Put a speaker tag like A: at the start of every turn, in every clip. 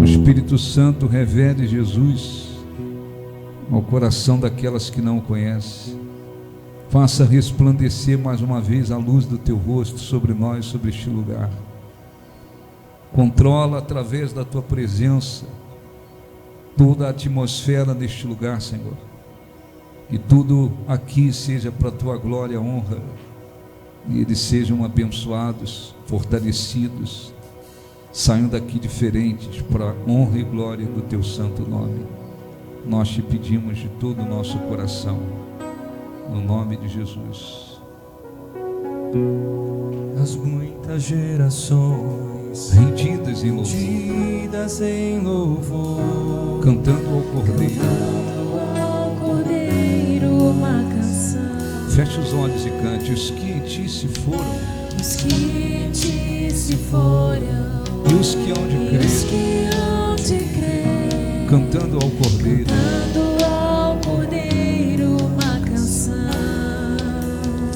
A: O Espírito Santo revele Jesus ao coração daquelas que não o conhecem. Faça resplandecer mais uma vez a luz do teu rosto sobre nós, sobre este lugar. Controla através da tua presença toda a atmosfera deste lugar, Senhor. Que tudo aqui seja para a tua glória e honra, e eles sejam abençoados, fortalecidos, saiam daqui diferentes para a honra e glória do teu santo nome. Nós te pedimos de todo o nosso coração, no nome de Jesus.
B: As muitas gerações
A: rendidas em
B: louvor,
A: cantando ao Cordeiro
C: uma canção.
A: Feche os olhos e cante. Os que em ti se foram,
C: os que em ti se foram,
A: e os que hão de crer, cantando ao Cordeiro
C: uma canção.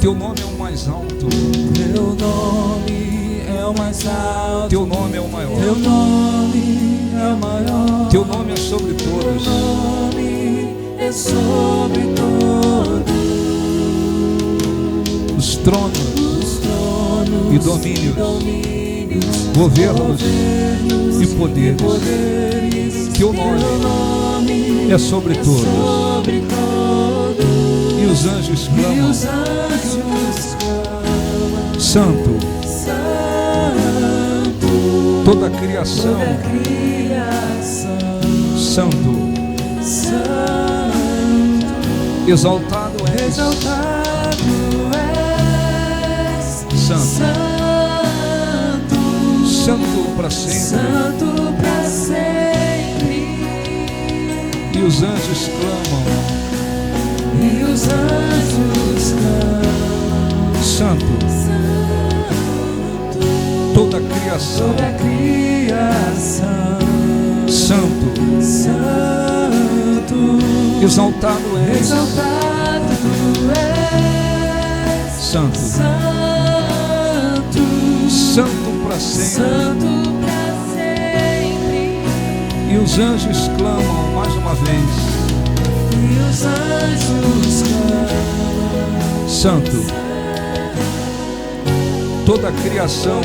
A: Teu nome é o mais alto,
B: teu nome é o mais alto,
A: teu nome é o maior,
B: teu nome é o maior,
A: teu nome é sobre todos,
B: teu nome é sobre todos.
A: Os tronos e domínios, governos e poderes, teu nome é sobre todos. E os anjos clamam: Santo. Toda a criação, Santo. Exaltado és, Santo. Santo para sempre. E os anjos clamam: Santo. Toda a criação, Santo. Exaltado és, Santo. Santo para sempre. E os anjos clamam mais uma vez: Santo. Toda a criação,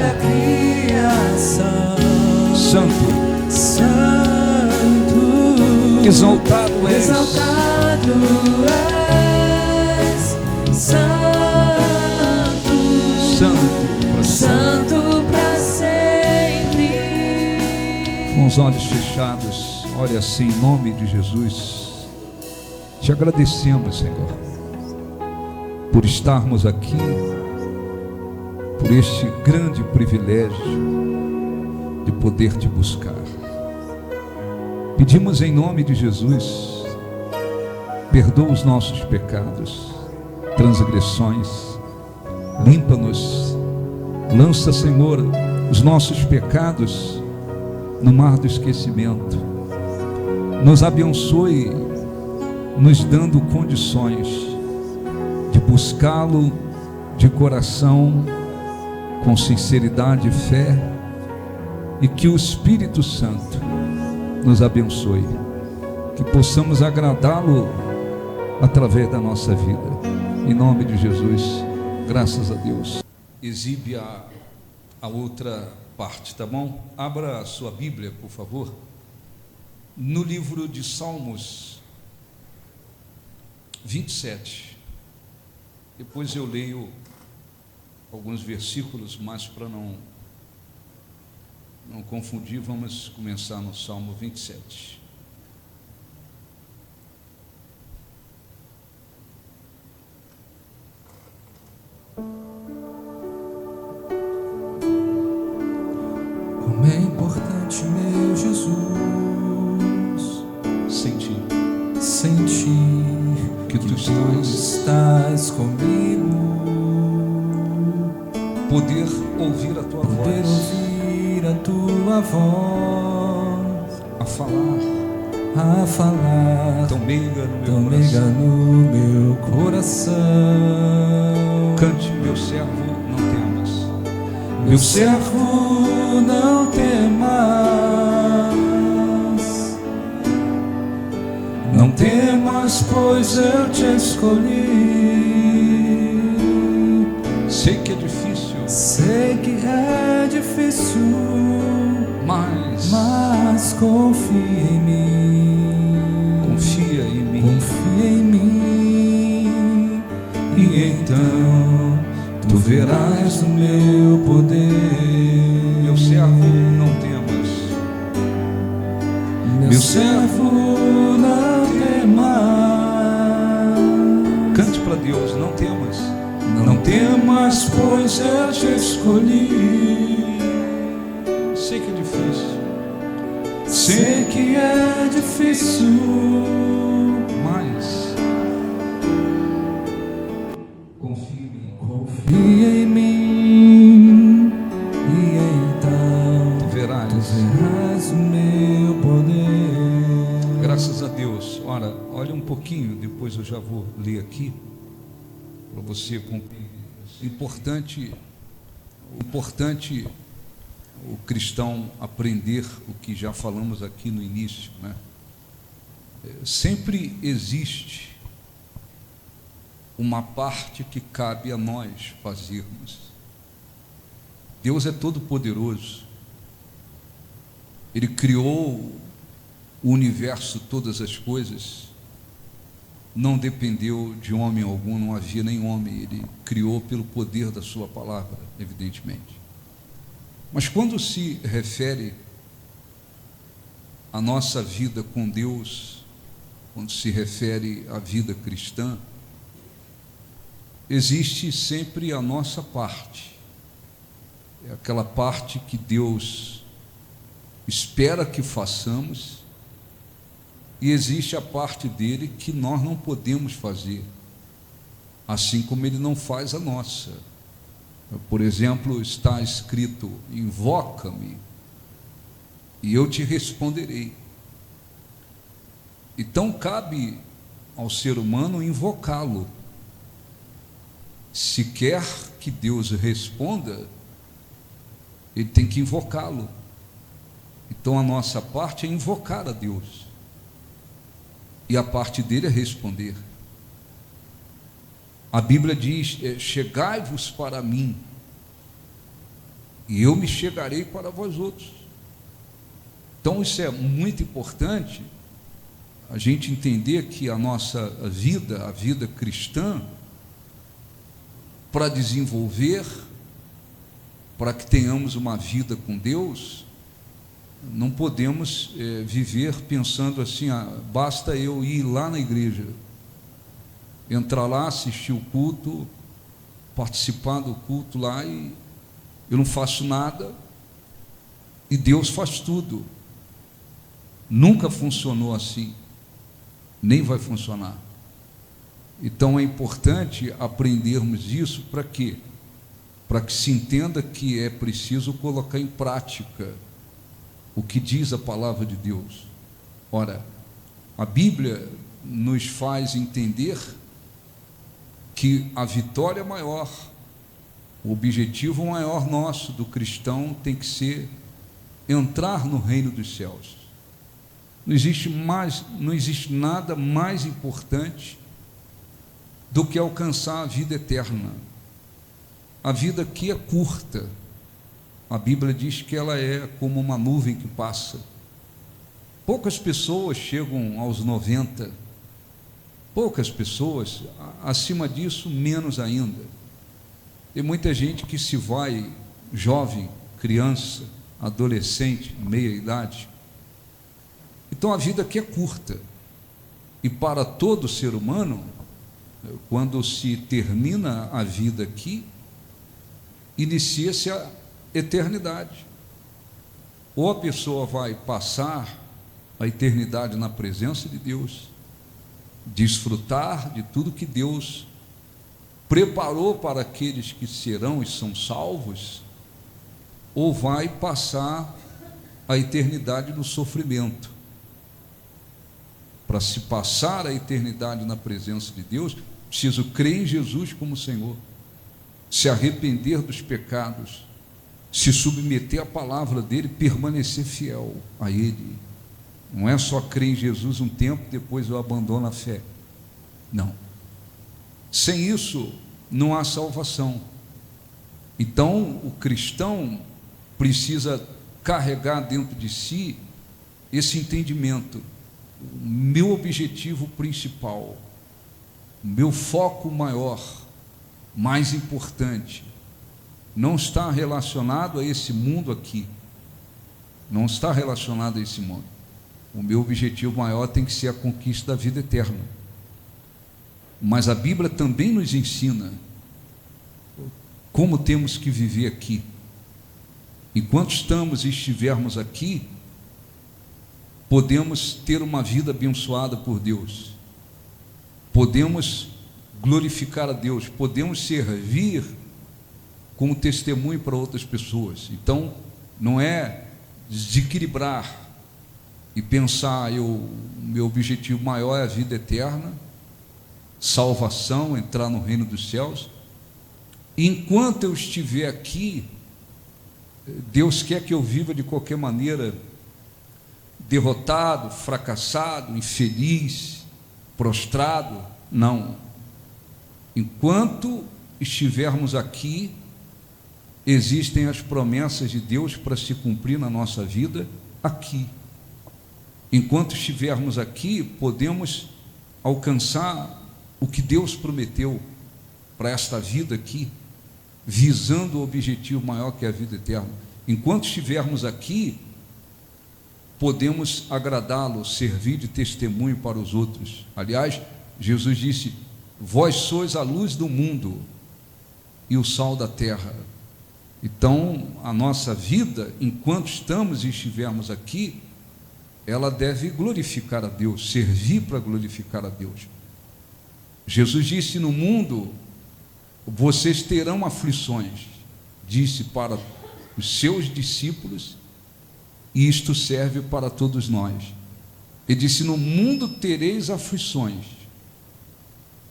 A: Santo. Exaltado és, Santo para sempre. Com os olhos fechados, olha assim, em nome de Jesus, te agradecemos, Senhor, por estarmos aqui, por este grande privilégio de poder te buscar. Pedimos em nome de Jesus, perdoa os nossos pecados, transgressões, limpa-nos, lança, Senhor, os nossos pecados no mar do esquecimento, nos abençoe, nos dando condições de buscá-lo de coração, com sinceridade e fé, e que o Espírito Santo nos abençoe, que possamos agradá-lo através da nossa vida, em nome de Jesus. Graças a Deus. Exibe a outra parte, tá bom? Abra a sua Bíblia, por favor, no livro de Salmos 27. Depois eu leio alguns versículos, mas para não confundir, vamos começar no Salmo 27.
B: Como é importante, meu Jesus,
A: sentir
B: que tu estás comigo,
A: poder ouvir a tua voz,
B: a tua voz
A: a falar
B: tão meiga no meu coração.
A: Cante, meu servo, não temas,
B: meu servo, não temas, pois eu te escolhi.
A: Sei que é difícil,
B: Sei que é difícil,
A: mas
B: confia em mim.
A: confia em mim.
B: Confia em mim, e então tu verás o meu poder.
A: Meu servo, não temas.
B: Meu servo, não temas.
A: Cante para Deus, não temas.
B: Não temas, pois eu te escolhi.
A: Sei que é difícil,
B: Sei que é difícil,
A: mas confia em mim.
B: confia em mim, e então
A: Tu verás.
B: verás o meu poder.
A: Graças a Deus. Ora, olha um pouquinho, depois eu já vou ler aqui para você compreender. Importante o cristão aprender o que já falamos aqui no início, né? Sempre existe uma parte que cabe a nós fazermos. Deus é todo poderoso. Ele criou o universo, todas as coisas. Não dependeu de homem algum, não havia nem homem. Ele criou pelo poder da sua palavra, evidentemente. Mas quando se refere à nossa vida com Deus, quando se refere à vida cristã, existe sempre a nossa parte. É aquela parte que Deus espera que façamos, e existe a parte dele que nós não podemos fazer, assim como ele não faz a nossa. Por exemplo, está escrito: invoca-me e eu te responderei. Então cabe ao ser humano invocá-lo. Se quer que Deus responda, ele tem que invocá-lo. Então a nossa parte é invocar a Deus, e a parte dele é responder. A Bíblia diz: chegai-vos para mim, e eu me chegarei para vós outros. Então isso é muito importante, a gente entender que a nossa vida, a vida cristã, para desenvolver, para que tenhamos uma vida com Deus, não podemos viver pensando assim: basta eu ir lá na igreja, entrar lá, assistir o culto, participar do culto lá, e eu não faço nada, e Deus faz tudo. Nunca funcionou assim, nem vai funcionar. Então é importante aprendermos isso. Para quê? Para que se entenda que é preciso colocar em prática o que diz a palavra de Deus. Ora, a Bíblia nos faz entender que a vitória maior, o objetivo maior nosso do cristão tem que ser entrar no reino dos céus. Não existe nada mais importante do que alcançar a vida eterna. A vida aqui é curta. A Bíblia diz que ela é como uma nuvem que passa. Poucas pessoas chegam aos 90. Poucas pessoas, acima disso, menos ainda. Tem muita gente que se vai jovem, criança, adolescente, meia-idade. Então a vida aqui é curta. E para todo ser humano, quando se termina a vida aqui, inicia-se a eternidade. Ou a pessoa vai passar a eternidade na presença de Deus, desfrutar de tudo que Deus preparou para aqueles que serão e são salvos, ou vai passar a eternidade no sofrimento. Para se passar a eternidade na presença de Deus, preciso crer em Jesus como Senhor, se arrepender dos pecados, se submeter à palavra dele, permanecer fiel a ele. Não é só crer em Jesus um tempo, depois eu abandono a fé. Não. Sem isso, não há salvação. Então, o cristão precisa carregar dentro de si esse entendimento. O meu objetivo principal, o meu foco maior, mais importante, não está relacionado a esse mundo aqui. Não está relacionado a esse mundo. O meu objetivo maior tem que ser a conquista da vida eterna. Mas a Bíblia também nos ensina como temos que viver aqui. Enquanto estamos e estivermos aqui, podemos ter uma vida abençoada por Deus, podemos glorificar a Deus, podemos servir como testemunho para outras pessoas. Então, não é desequilibrar e pensar, meu objetivo maior é a vida eterna, salvação, entrar no reino dos céus. Enquanto eu estiver aqui, Deus quer que eu viva de qualquer maneira, derrotado, fracassado, infeliz, prostrado. Não. Enquanto estivermos aqui, existem as promessas de Deus para se cumprir na nossa vida aqui. Enquanto estivermos aqui, podemos alcançar o que Deus prometeu para esta vida aqui, visando o objetivo maior que é a vida eterna. Enquanto estivermos aqui, podemos agradá-lo, servir de testemunho para os outros. Aliás, Jesus disse: vós sois a luz do mundo e o sal da terra. Então, a nossa vida, enquanto estamos e estivermos aqui, ela deve glorificar a Deus, servir para glorificar a Deus. Jesus disse: no mundo vocês terão aflições, disse para os seus discípulos, e isto serve para todos nós. Ele disse: no mundo tereis aflições,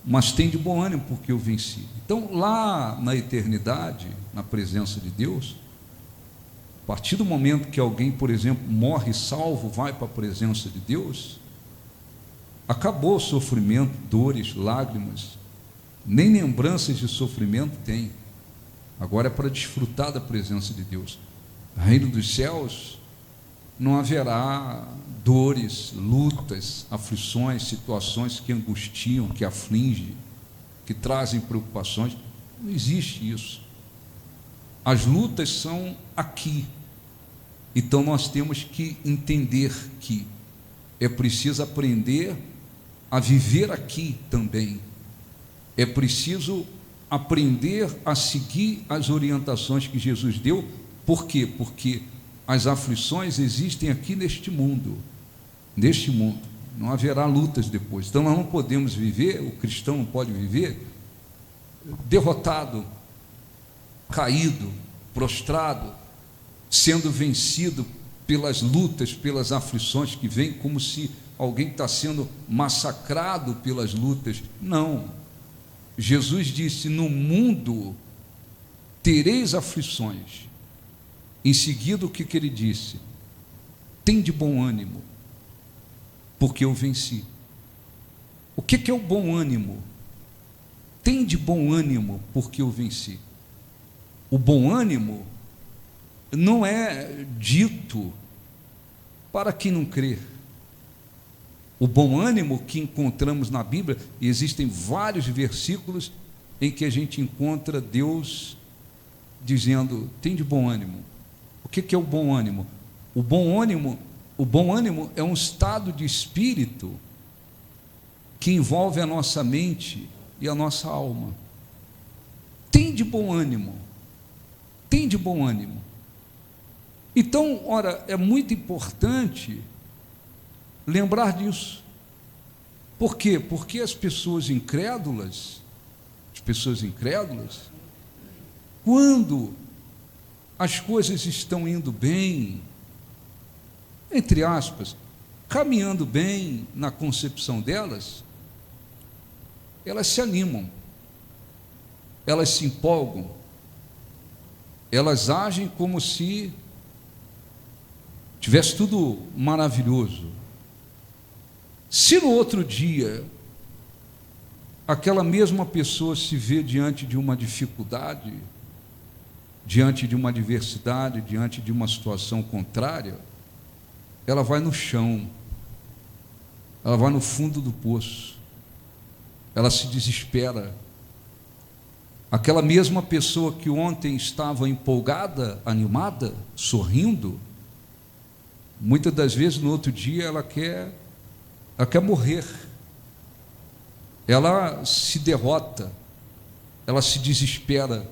A: mas tem de bom ânimo, porque eu venci. Então, lá na eternidade, na presença de Deus, a partir do momento que alguém, por exemplo, morre salvo, vai para a presença de Deus, acabou o sofrimento, dores, lágrimas, nem lembranças de sofrimento tem. Agora é para desfrutar da presença de Deus. No reino dos céus não haverá dores, lutas, aflições, situações que angustiam, que afligem, que trazem preocupações. Não existe isso. As lutas são aqui. Então nós temos que entender que é preciso aprender a viver aqui também. É preciso aprender a seguir as orientações que Jesus deu. Por quê? Porque as aflições existem aqui neste mundo. Neste mundo. Não haverá lutas depois. Então nós não podemos viver, o cristão não pode viver derrotado, caído, prostrado, sendo vencido pelas lutas, pelas aflições que vêm, como se alguém está sendo massacrado pelas lutas. Não. Jesus disse: no mundo tereis aflições. Em seguida, o que ele disse? Tem de bom ânimo, porque eu venci. O que é o bom ânimo? Tem de bom ânimo, porque eu venci. O bom ânimo não é dito para quem não crê. O bom ânimo que encontramos na Bíblia, e existem vários versículos em que a gente encontra Deus dizendo: tem de bom ânimo. O que é o bom ânimo? O bom ânimo é um estado de espírito que envolve a nossa mente e a nossa alma. Tem de bom ânimo. Tem de bom ânimo. Então, ora, é muito importante lembrar disso. Por quê? Porque as pessoas incrédulas, quando as coisas estão indo bem, entre aspas, caminhando bem na concepção delas, elas se animam, elas se empolgam, elas agem como se tivesse tudo maravilhoso. Se no outro dia aquela mesma pessoa se vê diante de uma dificuldade, diante de uma adversidade, diante de uma situação contrária, ela vai no chão, ela vai no fundo do poço, ela se desespera. Aquela mesma pessoa que ontem estava empolgada, animada, sorrindo, muitas das vezes no outro dia ela quer morrer, ela se derrota, ela se desespera,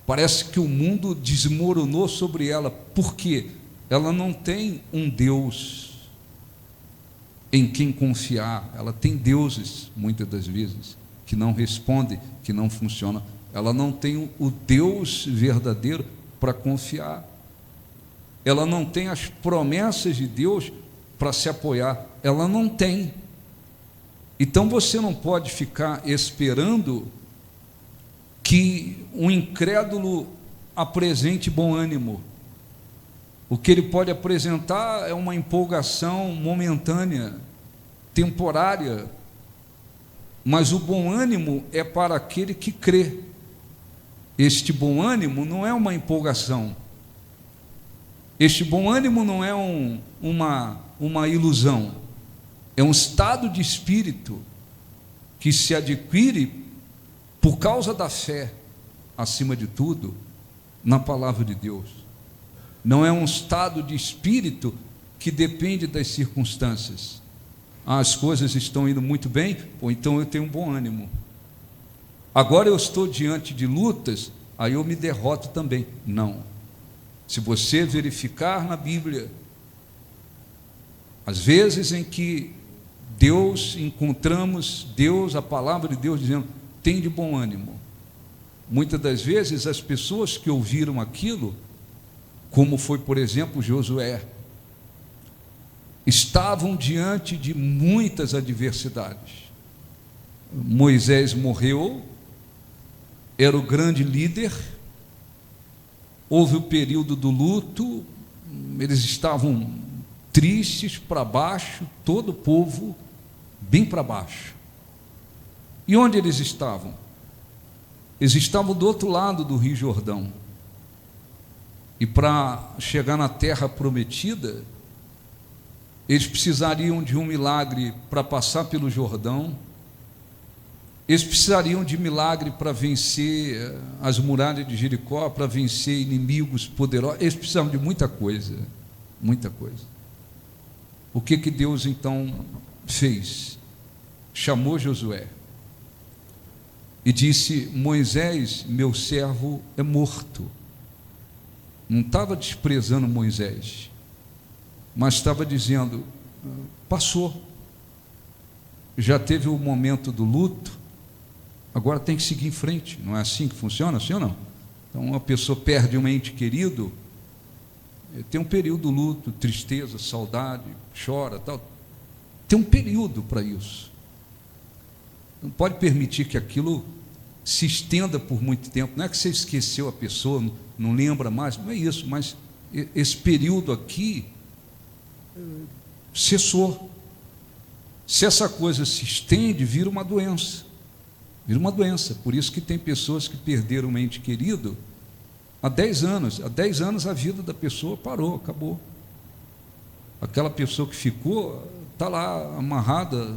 A: parece que o mundo desmoronou sobre ela, porque ela não tem um Deus em quem confiar, ela tem deuses, muitas das vezes, que não respondem, que não funcionam, ela não tem o Deus verdadeiro para confiar, ela não tem as promessas de Deus para se apoiar, ela não tem. Então você não pode ficar esperando que um incrédulo apresente bom ânimo. O que ele pode apresentar é uma empolgação momentânea, temporária, mas o bom ânimo é para aquele que crê. Este bom ânimo não é uma empolgação, este bom ânimo não é uma ilusão, é um estado de espírito que se adquire por causa da fé, acima de tudo, na palavra de Deus. Não é um estado de espírito que depende das circunstâncias. As coisas estão indo muito bem, ou então eu tenho um bom ânimo. Agora eu estou diante de lutas, aí eu me derroto também. Não. Se você verificar na Bíblia, as vezes em que encontramos Deus, a palavra de Deus dizendo, tem de bom ânimo. Muitas das vezes as pessoas que ouviram aquilo, como foi, por exemplo, Josué, estavam diante de muitas adversidades. Moisés morreu, era o grande líder, houve o período do luto, eles estavam tristes, para baixo, todo o povo bem para baixo. E onde eles estavam? Eles estavam do outro lado do Rio Jordão. E para chegar na terra prometida, eles precisariam de um milagre para passar pelo Jordão, eles precisariam de milagre para vencer as muralhas de Jericó, para vencer inimigos poderosos, eles precisavam de muita coisa, muita coisa. O que Deus então fez? Chamou Josué e disse: Moisés, meu servo, é morto. Não estava desprezando Moisés, mas estava dizendo: passou, já teve o momento do luto, agora tem que seguir em frente. Não é assim que funciona, sim ou não? Então uma pessoa perde um ente querido, tem um período do luto, tristeza, saudade, chora, tal. Tem um período para isso. Não pode permitir que aquilo se estenda por muito tempo. Não é que você esqueceu a pessoa, não lembra mais, não é isso, mas esse período aqui cessou. Se essa coisa se estende, vira uma doença. Vira uma doença. Por isso que tem pessoas que perderam um ente querido há 10 anos. Há 10 anos a vida da pessoa parou, acabou. Aquela pessoa que ficou está lá amarrada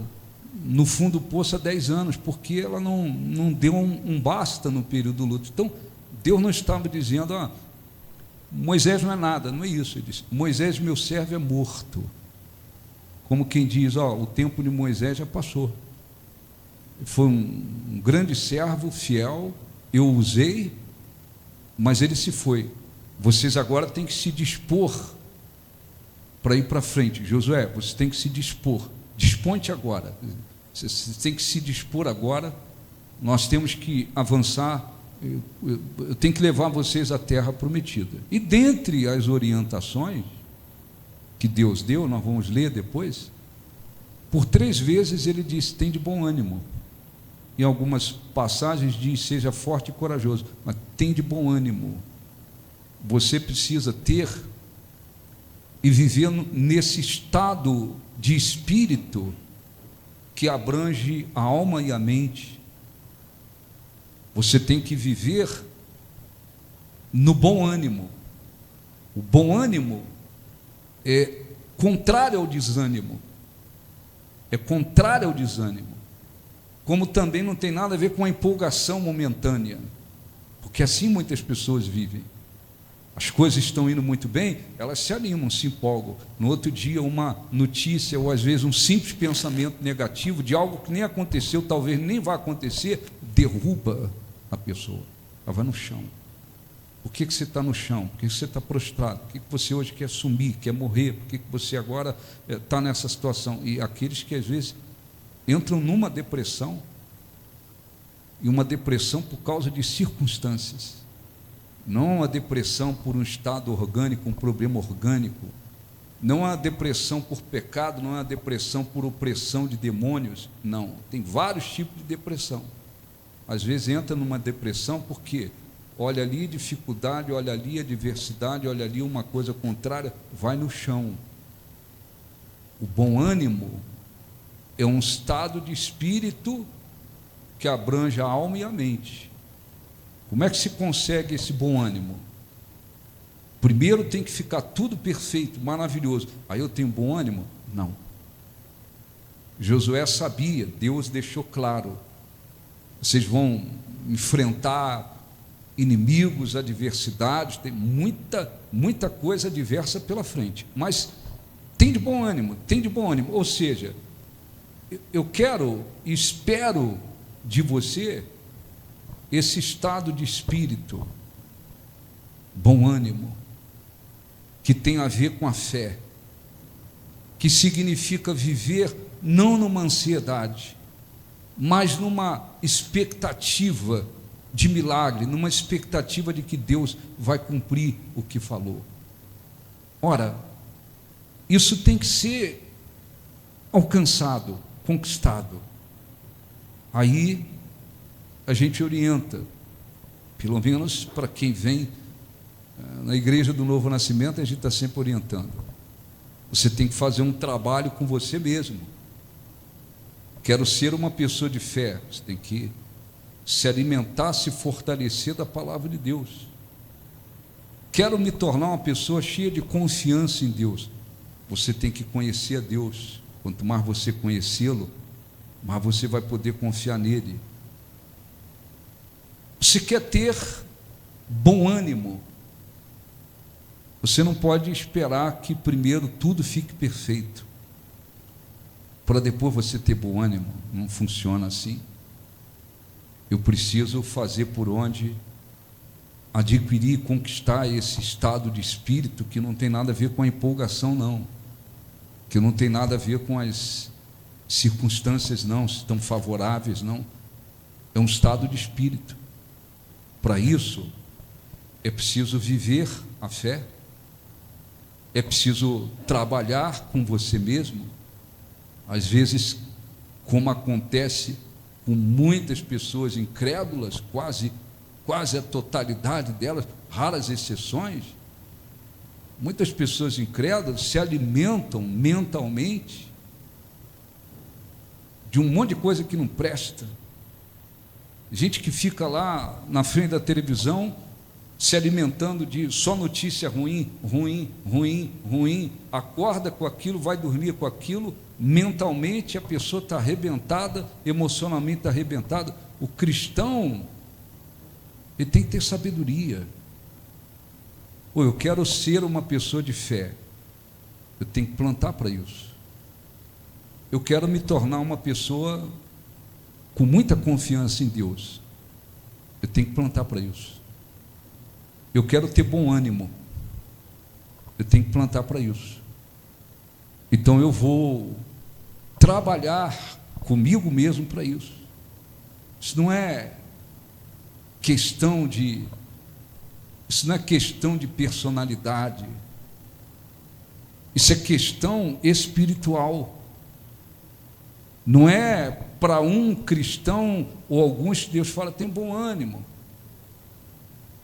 A: no fundo do poço há 10 anos, porque ela não deu um basta no período do luto. Então, Deus não estava dizendo: Moisés não é nada, não é isso. Ele disse: Moisés, meu servo, é morto. Como quem diz: o tempo de Moisés já passou. Foi um grande servo, fiel, eu o usei, mas ele se foi. Vocês agora têm que se dispor para ir para frente. Josué, você tem que se dispor. Dispõe-te agora. Você tem que se dispor agora. Nós temos que avançar. Eu tenho que levar vocês à terra prometida. E dentre as orientações que Deus deu, nós vamos ler depois, por 3 vezes ele disse: tem de bom ânimo. Em algumas passagens diz: seja forte e corajoso, mas tem de bom ânimo. Você precisa ter e viver nesse estado de espírito que abrange a alma e a mente. Você tem que viver no bom ânimo. O bom ânimo é contrário ao desânimo. É contrário ao desânimo. Como também não tem nada a ver com a empolgação momentânea. Porque assim muitas pessoas vivem. As coisas estão indo muito bem, elas se animam, se empolgam. No outro dia, uma notícia, ou às vezes um simples pensamento negativo de algo que nem aconteceu, talvez nem vá acontecer, derruba a pessoa. Ela vai no chão. Por que você está no chão? Por que você está prostrado? Por que você hoje quer sumir, quer morrer? Por que você agora está nessa situação? E aqueles que às vezes entram numa depressão, e uma depressão por causa de circunstâncias. Não a depressão por um estado orgânico, um problema orgânico. Não a depressão por pecado, não a depressão por opressão de demônios. Não, tem vários tipos de depressão. Às vezes entra numa depressão porque olha ali dificuldade, olha ali adversidade, olha ali uma coisa contrária, vai no chão. O bom ânimo é um estado de espírito que abrange a alma e a mente. Como é que se consegue esse bom ânimo? Primeiro tem que ficar tudo perfeito, maravilhoso. Aí eu tenho bom ânimo? Não. Josué sabia, Deus deixou claro. Vocês vão enfrentar inimigos, adversidades, tem muita coisa adversa pela frente. Mas tem de bom ânimo, tem de bom ânimo. Ou seja, eu quero e espero de você esse estado de espírito, bom ânimo, que tem a ver com a fé, que significa viver não numa ansiedade, mas numa expectativa de milagre, numa expectativa de que Deus vai cumprir o que falou. Ora, isso tem que ser alcançado, conquistado. Aí a gente orienta, pelo menos para quem vem na igreja do Novo Nascimento, a gente está sempre orientando. Você tem que fazer um trabalho com você mesmo. Quero ser uma pessoa de fé. Você tem que se alimentar, se fortalecer da palavra de Deus. Quero me tornar uma pessoa cheia de confiança em Deus. Você tem que conhecer a Deus. Quanto mais você conhecê-lo, mais você vai poder confiar nele. Você quer ter bom ânimo, você não pode esperar que primeiro tudo fique perfeito, para depois você ter bom ânimo. Não funciona assim. Eu preciso fazer por onde adquirir e conquistar esse estado de espírito que não tem nada a ver com a empolgação, não, que não tem nada a ver com as circunstâncias, não, se estão favoráveis, não. É um estado de espírito. Para isso, é preciso viver a fé, é preciso trabalhar com você mesmo. Às vezes, como acontece com muitas pessoas incrédulas, quase a totalidade delas, raras exceções, muitas pessoas incrédulas se alimentam mentalmente de um monte de coisa que não presta. Gente que fica lá na frente da televisão se alimentando de só notícia ruim, acorda com aquilo, vai dormir com aquilo, mentalmente a pessoa está arrebentada, emocionalmente está arrebentada. O cristão, ele tem que ter sabedoria. Eu quero ser uma pessoa de fé, eu tenho que plantar para isso. Eu quero me tornar uma pessoa com muita confiança em Deus, eu tenho que plantar para isso. Eu quero ter bom ânimo, eu tenho que plantar para isso. Então eu vou trabalhar comigo mesmo para isso. Isso não é questão de personalidade, isso é questão espiritual. Não é para um cristão ou alguns que Deus fala, tem bom ânimo,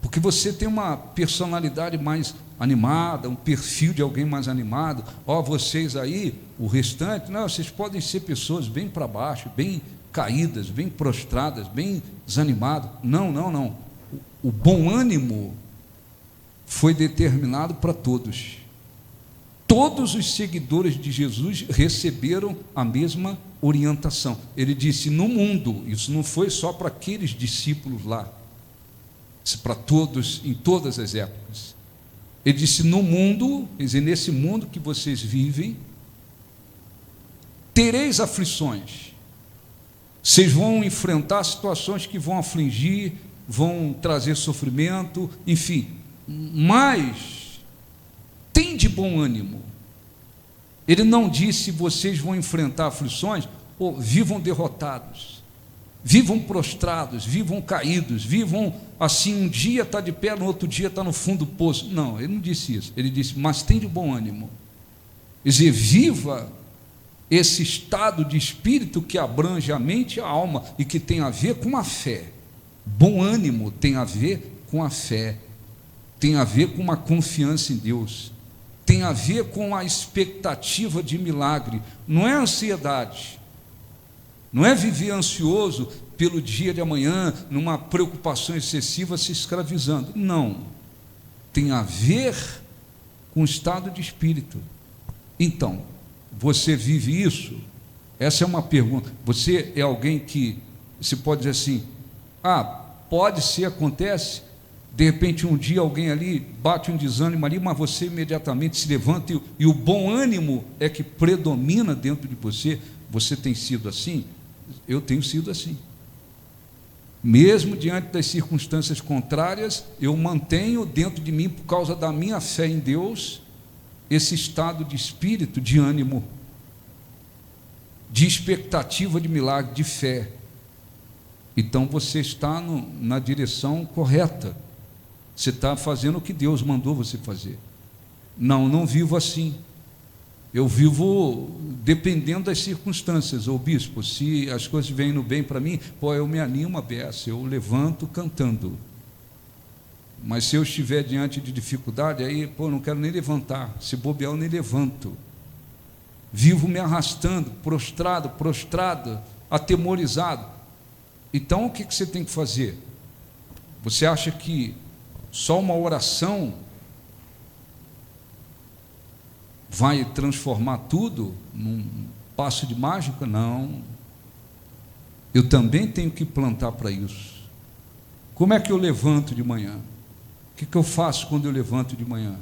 A: porque você tem uma personalidade mais animada, um perfil de alguém mais animado. Ó, vocês aí, o restante, não, vocês podem ser pessoas bem para baixo, bem caídas, bem prostradas, bem desanimadas. Não, não, não. O bom ânimo foi determinado para todos. Todos os seguidores de Jesus receberam a mesma orientação. Ele disse, no mundo, isso não foi só para aqueles discípulos lá, para todos, em todas as épocas. Ele disse, no mundo, quer dizer, nesse mundo que vocês vivem, tereis aflições. Vocês vão enfrentar situações que vão afligir, vão trazer sofrimento, enfim, mas tem de bom ânimo. Ele não disse, vocês vão enfrentar aflições, ou vivam derrotados, vivam prostrados, vivam caídos, vivam assim, um dia está de pé, no outro dia está no fundo do poço. Não, ele não disse isso. Ele disse, mas tem de bom ânimo. Quer dizer, viva esse estado de espírito que abrange a mente e a alma e que tem a ver com a fé. Bom ânimo tem a ver com a fé, tem a ver com uma confiança em Deus, tem a ver com a expectativa de milagre. Não é ansiedade, não é viver ansioso pelo dia de amanhã, numa preocupação excessiva, se escravizando. Não, tem a ver com o estado de espírito. Então, você vive isso? Essa é uma pergunta. Você é alguém que, se pode dizer assim, pode ser, acontece, de repente um dia alguém ali bate um desânimo ali, mas você imediatamente se levanta e o bom ânimo é que predomina dentro de você. Você tem sido assim? Eu tenho sido assim. Mesmo diante das circunstâncias contrárias, eu mantenho dentro de mim, por causa da minha fé em Deus, esse estado de espírito, de ânimo, de expectativa de milagre, de fé. Então você está na direção correta, você está fazendo o que Deus mandou você fazer. Não vivo assim. Eu vivo dependendo das circunstâncias. Ô bispo, se as coisas vêm no bem para mim, eu me animo a beça, eu levanto cantando. Mas se eu estiver diante de dificuldade, aí, não quero nem levantar. Se bobear, eu nem levanto. Vivo me arrastando, prostrado, atemorizado. Então, o que você tem que fazer? Você acha que só uma oração vai transformar tudo num passo de mágica? Não. Eu também tenho que plantar para isso. Como é que eu levanto de manhã? O que eu faço quando eu levanto de manhã?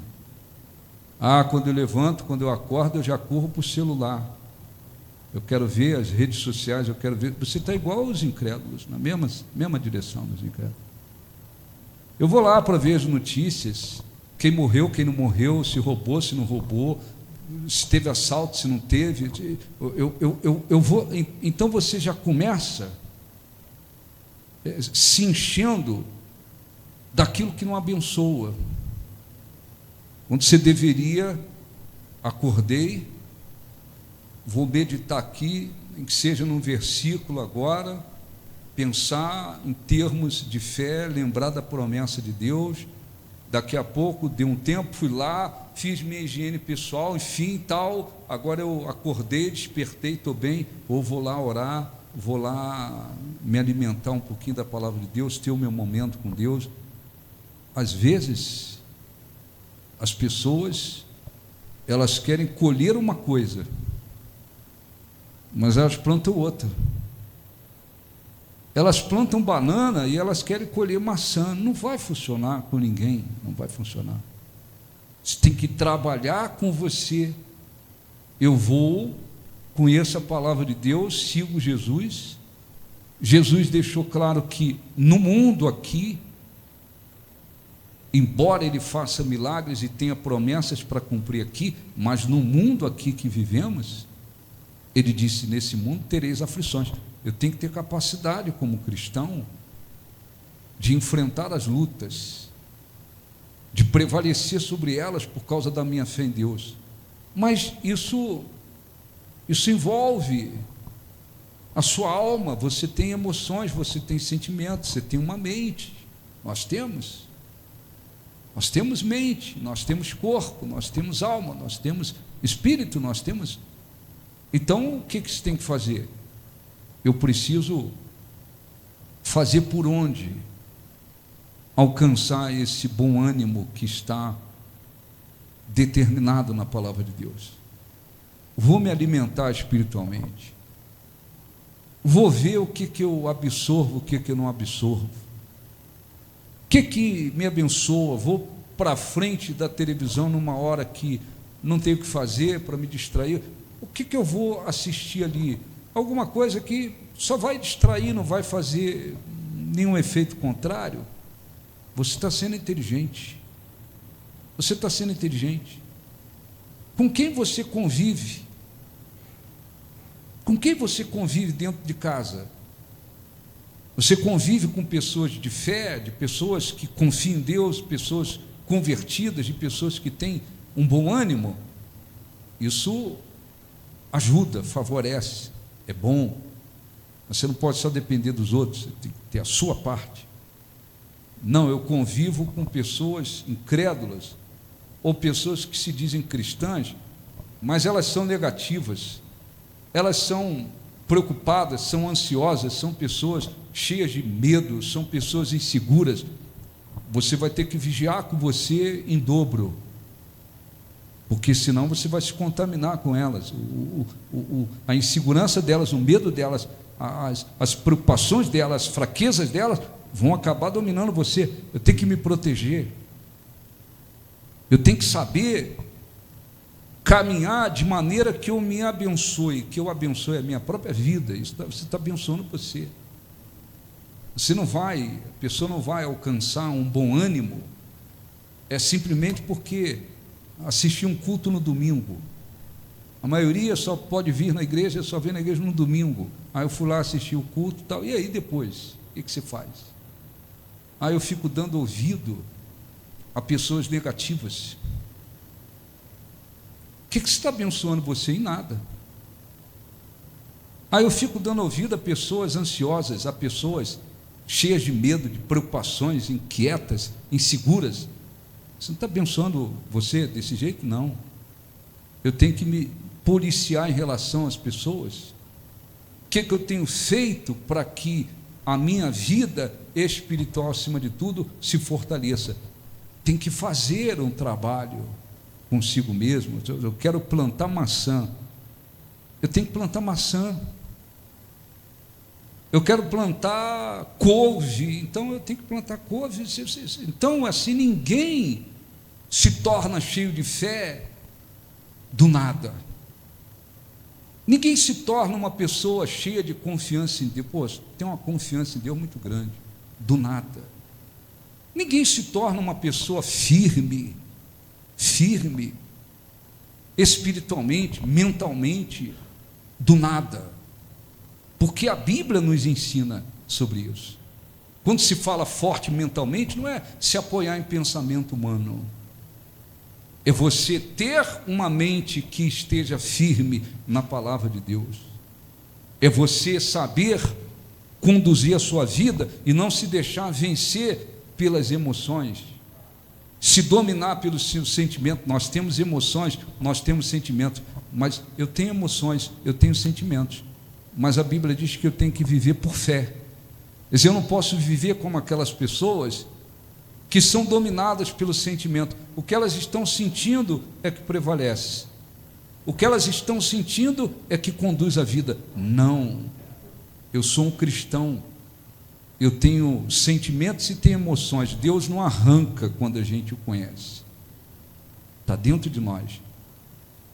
A: Quando eu levanto, quando eu acordo, eu já corro para o celular. Eu quero ver as redes sociais, eu quero ver. Você está igual aos incrédulos, na mesma direção dos incrédulos. Eu vou lá para ver as notícias, quem morreu, quem não morreu, se roubou, se não roubou, se teve assalto, se não teve. Eu vou. Então você já começa se enchendo daquilo que não abençoa. Quando você deveria, acordei, vou meditar aqui, em que seja num versículo agora, pensar em termos de fé, lembrar da promessa de Deus. Daqui a pouco, deu um tempo, fui lá, fiz minha higiene pessoal, enfim, tal. Agora eu acordei, despertei, estou bem, ou vou lá orar, vou lá me alimentar um pouquinho da palavra de Deus, ter o meu momento com Deus. Às vezes, as pessoas, elas querem colher uma coisa, mas elas plantam outra. Elas plantam banana e elas querem colher maçã. Não vai funcionar com ninguém, não vai funcionar. Você tem que trabalhar com você. Eu conheço a palavra de Deus, sigo Jesus. Jesus deixou claro que no mundo aqui, embora ele faça milagres e tenha promessas para cumprir aqui, mas no mundo aqui que vivemos, ele disse, nesse mundo tereis aflições. Eu tenho que ter capacidade como cristão de enfrentar as lutas, de prevalecer sobre elas por causa da minha fé em Deus. Mas isso envolve a sua alma. Você tem emoções, você tem sentimentos, você tem uma mente. Nós temos. Nós temos mente, nós temos corpo, nós temos alma, nós temos espírito, nós temos... Então, o que você tem que fazer? Eu preciso fazer por onde alcançar esse bom ânimo que está determinado na palavra de Deus. Vou me alimentar espiritualmente. Vou ver o que eu absorvo, o que eu não absorvo. O que me abençoa? Vou para frente da televisão numa hora que não tenho o que fazer para me distrair. O que eu vou assistir ali? Alguma coisa que só vai distrair, não vai fazer nenhum efeito contrário? Você está sendo inteligente. Você está sendo inteligente. Com quem você convive? Com quem você convive dentro de casa? Você convive com pessoas de fé, de pessoas que confiam em Deus, pessoas convertidas, de pessoas que têm um bom ânimo? Isso ajuda, favorece, é bom. Você não pode só depender dos outros, você tem que ter a sua parte. Não, eu convivo com pessoas incrédulas, ou pessoas que se dizem cristãs, mas elas são negativas, elas são preocupadas, são ansiosas, são pessoas cheias de medo, são pessoas inseguras. Você vai ter que vigiar com você em dobro, porque senão você vai se contaminar com elas. A insegurança delas, o medo delas, as preocupações delas, as fraquezas delas vão acabar dominando você. Eu tenho que me proteger, eu tenho que saber caminhar de maneira que eu me abençoe, que eu abençoe a minha própria vida. Isso você está abençoando você. Você não vai, a pessoa não vai alcançar um bom ânimo simplesmente porque assistiu um culto no domingo. A maioria só pode vir na igreja, só vem na igreja no domingo. Aí eu fui lá assistir o culto e tal. E aí depois, o que você faz? Aí eu fico dando ouvido a pessoas negativas. O que você está abençoando você? Em nada. Aí eu fico dando ouvido a pessoas ansiosas, a pessoas cheias de medo, de preocupações, inquietas, inseguras. Você não está abençoando você desse jeito? Não. Eu tenho que me policiar em relação às pessoas. O que eu tenho feito para que a minha vida espiritual, acima de tudo, se fortaleça? Tem que fazer um trabalho consigo mesmo. Eu quero plantar maçã, eu tenho que plantar maçã. Eu quero plantar couve, então eu tenho que plantar couve. Então, assim, ninguém se torna cheio de fé do nada. Ninguém se torna uma pessoa cheia de confiança em Deus. Pô, tem uma confiança em Deus muito grande, do nada. Ninguém se torna uma pessoa firme, espiritualmente, mentalmente, do nada. Porque a Bíblia nos ensina sobre isso. Quando se fala forte mentalmente, não é se apoiar em pensamento humano. É você ter uma mente que esteja firme na palavra de Deus. É você saber conduzir a sua vida e não se deixar vencer pelas emoções, se dominar pelos seus sentimentos. Nós temos emoções, nós temos sentimentos, mas eu tenho emoções, eu tenho sentimentos, mas a Bíblia diz que eu tenho que viver por fé. Quer dizer, eu não posso viver como aquelas pessoas que são dominadas pelo sentimento. O que elas estão sentindo é que prevalece, o que elas estão sentindo é que conduz a vida. Não, eu sou um cristão, eu tenho sentimentos e tenho emoções. Deus não arranca quando a gente o conhece, está dentro de nós,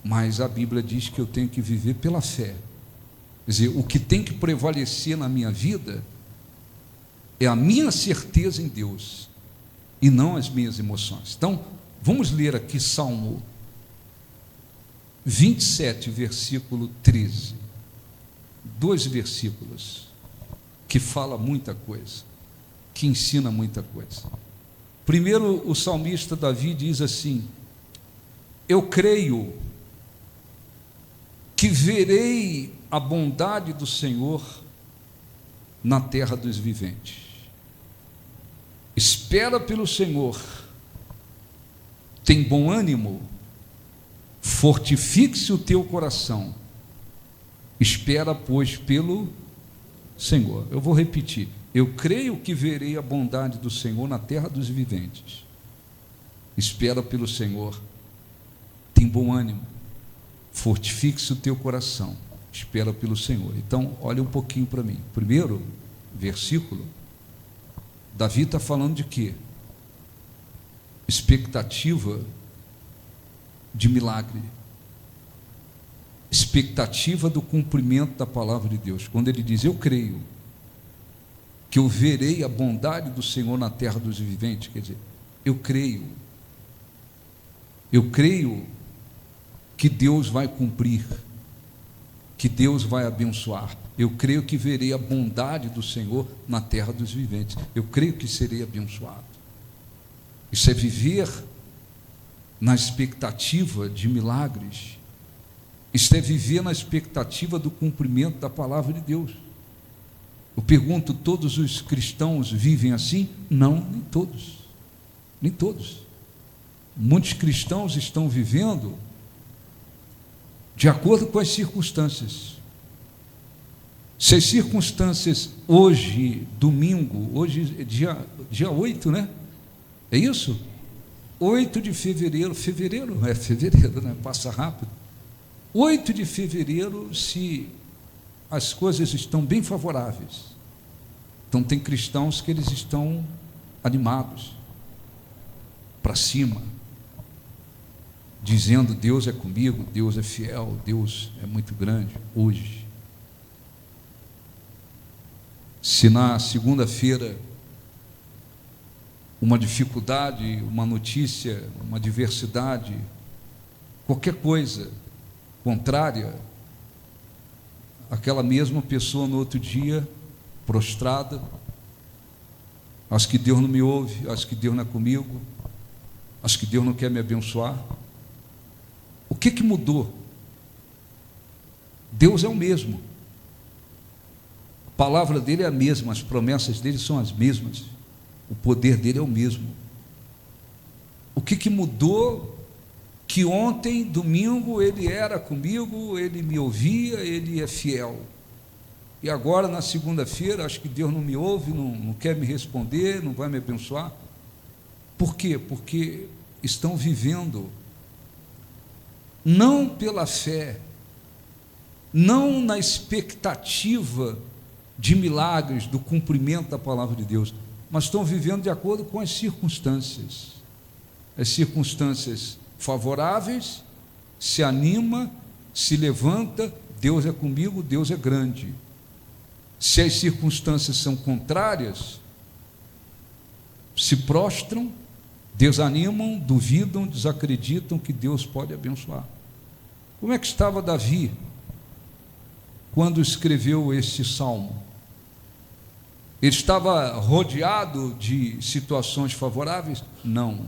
A: mas a Bíblia diz que eu tenho que viver pela fé. Quer dizer, o que tem que prevalecer na minha vida é a minha certeza em Deus e não as minhas emoções. Então, vamos ler aqui Salmo 27, versículo 13. 2 versículos que fala muita coisa, que ensina muita coisa. Primeiro, o salmista Davi diz assim: eu creio que verei a bondade do Senhor na terra dos viventes. Espera pelo Senhor, tem bom ânimo, fortifique-se o teu coração, espera, pois, pelo Senhor. Eu vou repetir: eu creio que verei a bondade do Senhor na terra dos viventes. Espera pelo Senhor, tem bom ânimo, fortifique-se o teu coração, espera pelo Senhor. Então, olha um pouquinho para mim. Primeiro versículo, Davi está falando de quê? Expectativa de milagre, expectativa do cumprimento da palavra de Deus. Quando ele diz: eu creio que eu verei a bondade do Senhor na terra dos viventes, quer dizer, eu creio que Deus vai cumprir, que Deus vai abençoar. Eu creio que verei a bondade do Senhor na terra dos viventes. Eu creio que serei abençoado. Isso é viver na expectativa de milagres. Isso é viver na expectativa do cumprimento da palavra de Deus. Eu pergunto: todos os cristãos vivem assim? Não, nem todos. Nem todos. Muitos cristãos estão vivendo de acordo com as circunstâncias. Se as circunstâncias hoje, domingo, hoje é dia 8, né? É isso? 8 de fevereiro, fevereiro, né? Passa rápido. 8 de fevereiro, se as coisas estão bem favoráveis. Então tem cristãos que eles estão animados, para cima, dizendo: Deus é comigo, Deus é fiel, Deus é muito grande. Hoje, se na segunda-feira uma dificuldade, uma notícia, uma adversidade, qualquer coisa contrária, aquela mesma pessoa no outro dia prostrada, acho que Deus não me ouve, acho que Deus não é comigo, acho que Deus não quer me abençoar. O que mudou? Deus é o mesmo, a palavra dele é a mesma, as promessas dele são as mesmas, o poder dele é o mesmo. O que mudou? Que ontem, domingo, ele era comigo, ele me ouvia, ele é fiel. E agora, na segunda-feira, acho que Deus não me ouve, não quer me responder, não vai me abençoar. Por quê? Porque estão vivendo não pela fé, não na expectativa de milagres, do cumprimento da palavra de Deus, mas estão vivendo de acordo com as circunstâncias. As circunstâncias favoráveis, se anima, se levanta, Deus é comigo, Deus é grande. Se as circunstâncias são contrárias, se prostram, desanimam, duvidam, desacreditam que Deus pode abençoar. Como é que estava Davi quando escreveu este salmo? Ele estava rodeado de situações favoráveis? Não.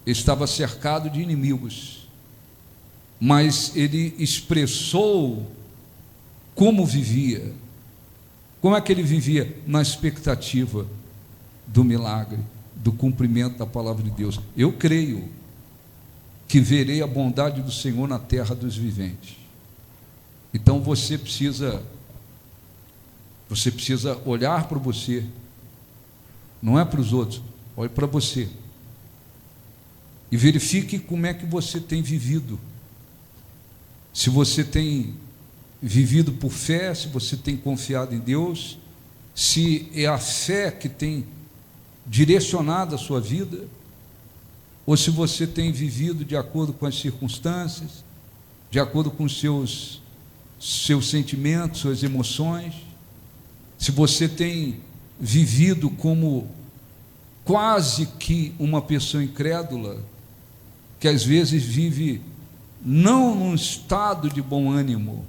A: Ele estava cercado de inimigos, mas ele expressou como vivia. Como é que ele vivia? Na expectativa do milagre, do cumprimento da palavra de Deus. Eu creio que verei a bondade do Senhor na terra dos viventes. Então você precisa olhar para você, não é para os outros, olhe para você e verifique como é que você tem vivido. Se você tem vivido por fé, se você tem confiado em Deus, se é a fé que tem direcionado a sua vida, ou se você tem vivido de acordo com as circunstâncias, de acordo com os seus sentimentos, suas emoções, se você tem vivido como quase que uma pessoa incrédula, que às vezes vive não num estado de bom ânimo,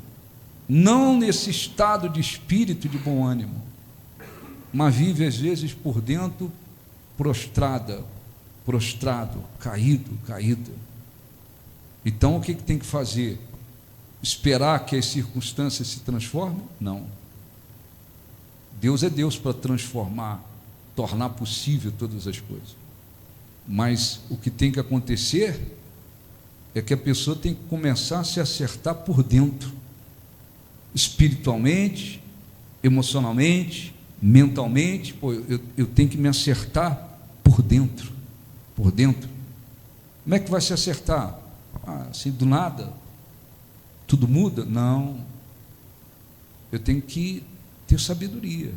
A: não nesse estado de espírito de bom ânimo, mas vive às vezes por dentro prostrado, caído. Então o que tem que fazer? Esperar que as circunstâncias se transformem? Não. Deus é Deus para transformar, tornar possível todas as coisas. Mas o que tem que acontecer é que a pessoa tem que começar a se acertar por dentro, espiritualmente, emocionalmente, mentalmente. Pô, eu tenho que me acertar por dentro, por dentro. Como é que vai se acertar? Assim, do nada, tudo muda? Não. Eu tenho que ter sabedoria.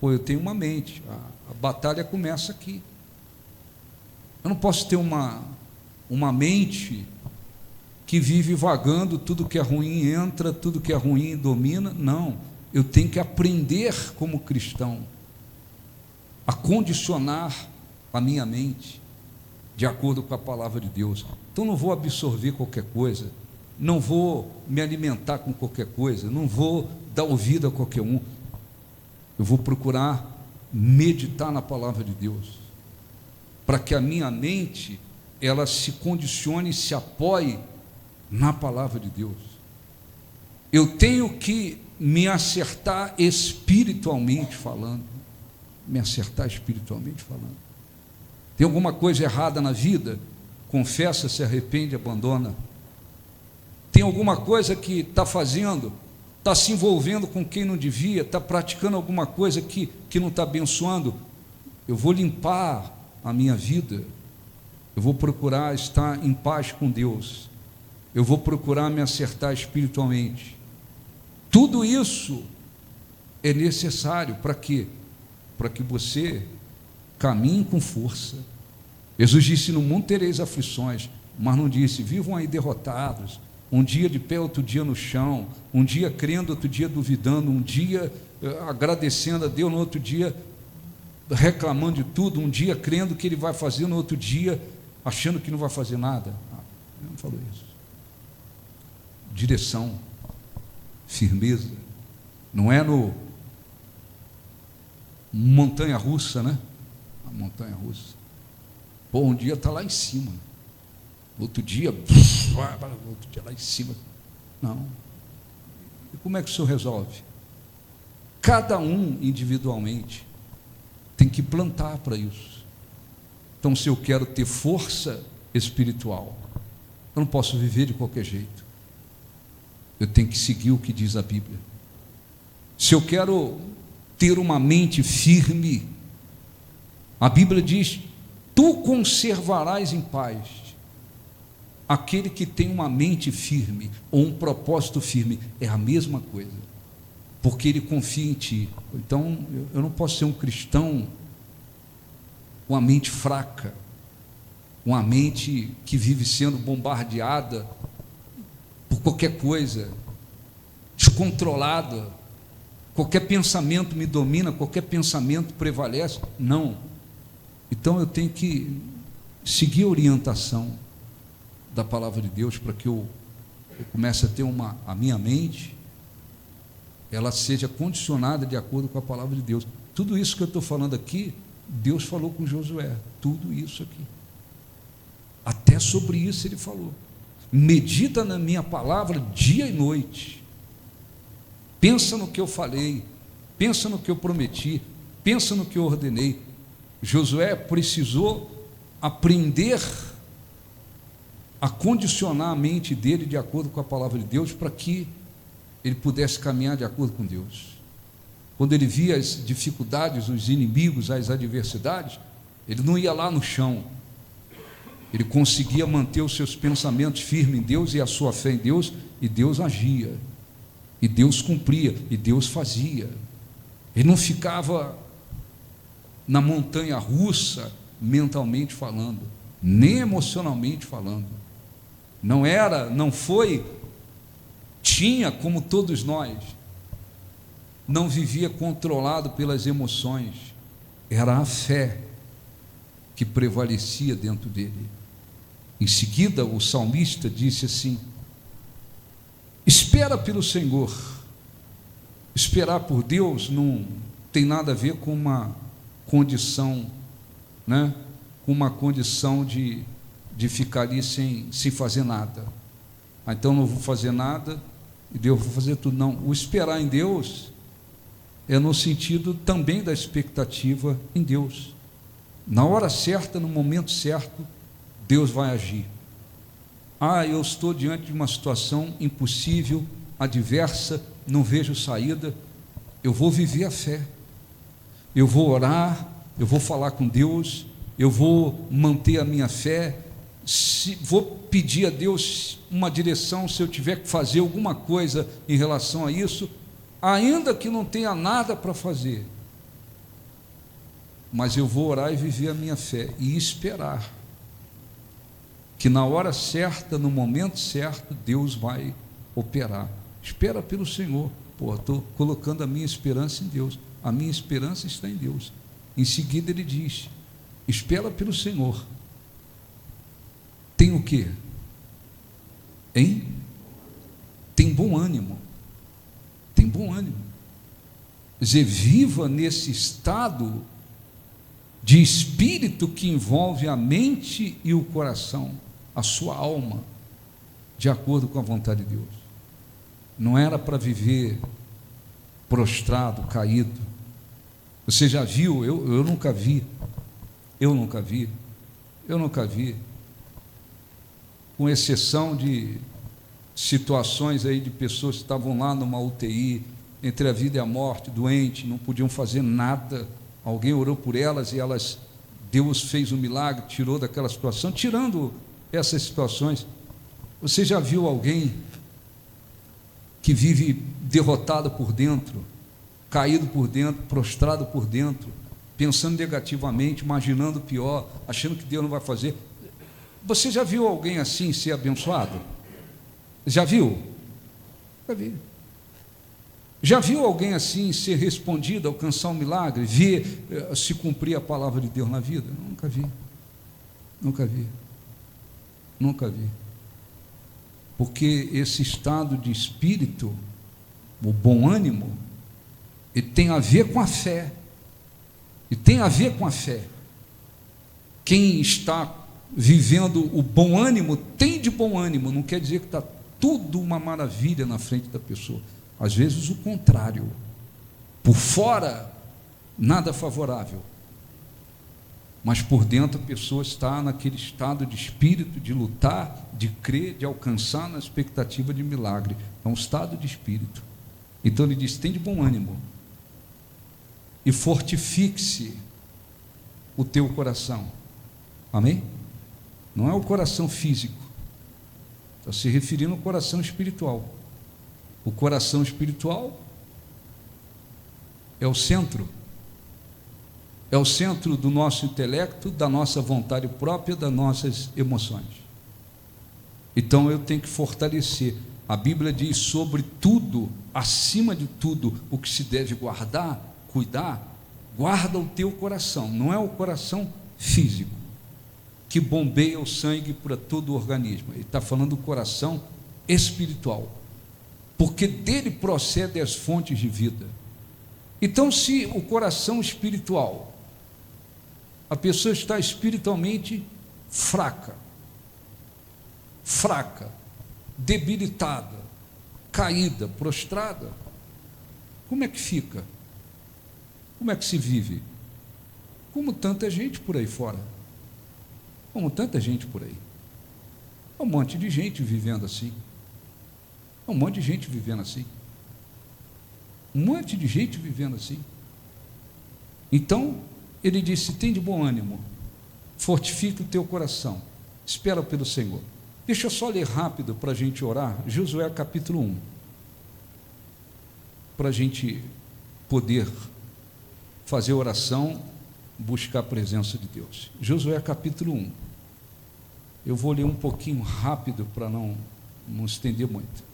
A: Pô, eu tenho uma mente, a batalha começa aqui. Eu não posso ter uma mente que vive vagando, tudo que é ruim entra, tudo que é ruim domina. Não, eu tenho que aprender como cristão a condicionar a minha mente de acordo com a palavra de Deus. Então não vou absorver qualquer coisa, não vou me alimentar com qualquer coisa, não vou dar ouvido a qualquer um. Eu vou procurar meditar na palavra de Deus, para que a minha mente ela se condicione, se apoie na palavra de Deus. Eu tenho que me acertar espiritualmente falando, me acertar espiritualmente falando. Tem alguma coisa errada na vida? Confessa, se arrepende, abandona. Tem alguma coisa que está fazendo, está se envolvendo com quem não devia, está praticando alguma coisa que não está abençoando? Eu vou limpar a minha vida, eu vou procurar estar em paz com Deus, eu vou procurar me acertar espiritualmente. Tudo isso é necessário para quê? Para que você caminhe com força. Jesus disse: no mundo tereis aflições, mas não disse: vivam aí derrotados, um dia de pé, outro dia no chão, um dia crendo, outro dia duvidando, um dia agradecendo a Deus, no outro dia reclamando de tudo, um dia crendo que Ele vai fazer, no outro dia achando que não vai fazer nada. Ele não falou isso. Direção, firmeza, não é no montanha russa, né? A montanha russa. Pô, um dia está lá em cima, outro dia lá em cima. Não. E como é que o senhor resolve? Cada um individualmente tem que plantar para isso. Então, se eu quero ter força espiritual, eu não posso viver de qualquer jeito. Eu tenho que seguir o que diz a Bíblia. Se eu quero ter uma mente firme, a Bíblia diz: tu conservarás em paz aquele que tem uma mente firme, ou um propósito firme. É a mesma coisa, porque ele confia em ti. Então, eu não posso ser um cristão com uma mente fraca, uma mente que vive sendo bombardeada por qualquer coisa, descontrolada, qualquer pensamento me domina, qualquer pensamento prevalece. Não. Então eu tenho que seguir a orientação da palavra de Deus, para que eu comece a ter a minha mente, ela seja condicionada de acordo com a palavra de Deus. Tudo isso que eu estou falando aqui, Deus falou com Josué, tudo isso aqui, até sobre isso ele falou: medita na minha palavra dia e noite, pensa no que eu falei, pensa no que eu prometi, pensa no que eu ordenei. Josué precisou aprender a condicionar a mente dele de acordo com a palavra de Deus, para que ele pudesse caminhar de acordo com Deus. Quando ele via as dificuldades, os inimigos, as adversidades, ele não ia lá no chão, ele conseguia manter os seus pensamentos firmes em Deus e a sua fé em Deus, e Deus agia, e Deus cumpria, e Deus fazia. Ele não ficava na montanha russa, mentalmente falando, nem emocionalmente falando. Tinha, como todos nós, não vivia controlado pelas emoções, era a fé que prevalecia dentro dele. Em seguida, o salmista disse assim: espera pelo Senhor. Esperar por Deus não tem nada a ver com uma condição, né? Com uma condição de ficar ali sem fazer nada. Então não vou fazer nada e Deus vai fazer tudo. Não, o esperar em Deus é no sentido também da expectativa em Deus. Na hora certa, no momento certo, Deus vai agir. Eu estou diante de uma situação impossível, adversa, não vejo saída. Eu vou viver a fé, eu vou orar, eu vou falar com Deus, eu vou manter a minha fé, vou pedir a Deus uma direção, se eu tiver que fazer alguma coisa em relação a isso, ainda que não tenha nada para fazer, mas eu vou orar e viver a minha fé, e esperar, que na hora certa, no momento certo, Deus vai operar. Espera pelo Senhor. Estou colocando a minha esperança em Deus, a minha esperança está em Deus. Em seguida ele diz, espera pelo Senhor. Tem o quê? Tem bom ânimo, tem bom ânimo. Dizer, viva nesse estado de espírito que envolve a mente e o coração, a sua alma, de acordo com a vontade de Deus. Não era para viver prostrado, caído. Você já viu? Eu nunca vi. Com exceção de situações aí de pessoas que estavam lá numa UTI, entre a vida e a morte, doente, não podiam fazer nada. Alguém orou por elas e Deus fez um milagre, tirou daquela situação. Tirando essas situações, você já viu alguém que vive derrotado por dentro, caído por dentro, prostrado por dentro, pensando negativamente, imaginando o pior, achando que Deus não vai fazer? Você já viu alguém assim ser abençoado? Já viu? Já vi. Já viu alguém assim ser respondido, alcançar um milagre, ver se cumprir a palavra de Deus na vida? Nunca vi. Porque esse estado de espírito, o bom ânimo, ele tem a ver com a fé. Quem está vivendo o bom ânimo, tem de bom ânimo, não quer dizer que está tudo uma maravilha na frente da pessoa. Às vezes o contrário. Por fora, nada favorável. Mas por dentro a pessoa está naquele estado de espírito, de lutar, de crer, de alcançar na expectativa de milagre. É um estado de espírito. Então ele diz, tem de bom ânimo. E fortifique-se o teu coração. Amém? Não é o coração físico. Está se referindo ao coração espiritual. O coração espiritual é o centro do nosso intelecto, da nossa vontade própria, das nossas emoções. Então eu tenho que fortalecer. A Bíblia diz, sobre tudo, acima de tudo, o que se deve guardar, cuidar, guarda o teu coração. Não é o coração físico, que bombeia o sangue para todo o organismo. Ele está falando do coração espiritual, porque dele procedem as fontes de vida. Então, se o coração espiritual, a pessoa está espiritualmente fraca, debilitada, caída, prostrada, como é que fica? Como é que se vive? Como tanta gente por aí fora. Um monte de gente vivendo assim. Então, ele disse, tem de bom ânimo, fortifica o teu coração, espera pelo Senhor. Deixa eu só ler rápido para a gente orar, Josué capítulo 1, para a gente poder fazer oração, buscar a presença de Deus. Josué capítulo 1, eu vou ler um pouquinho rápido para não estender muito.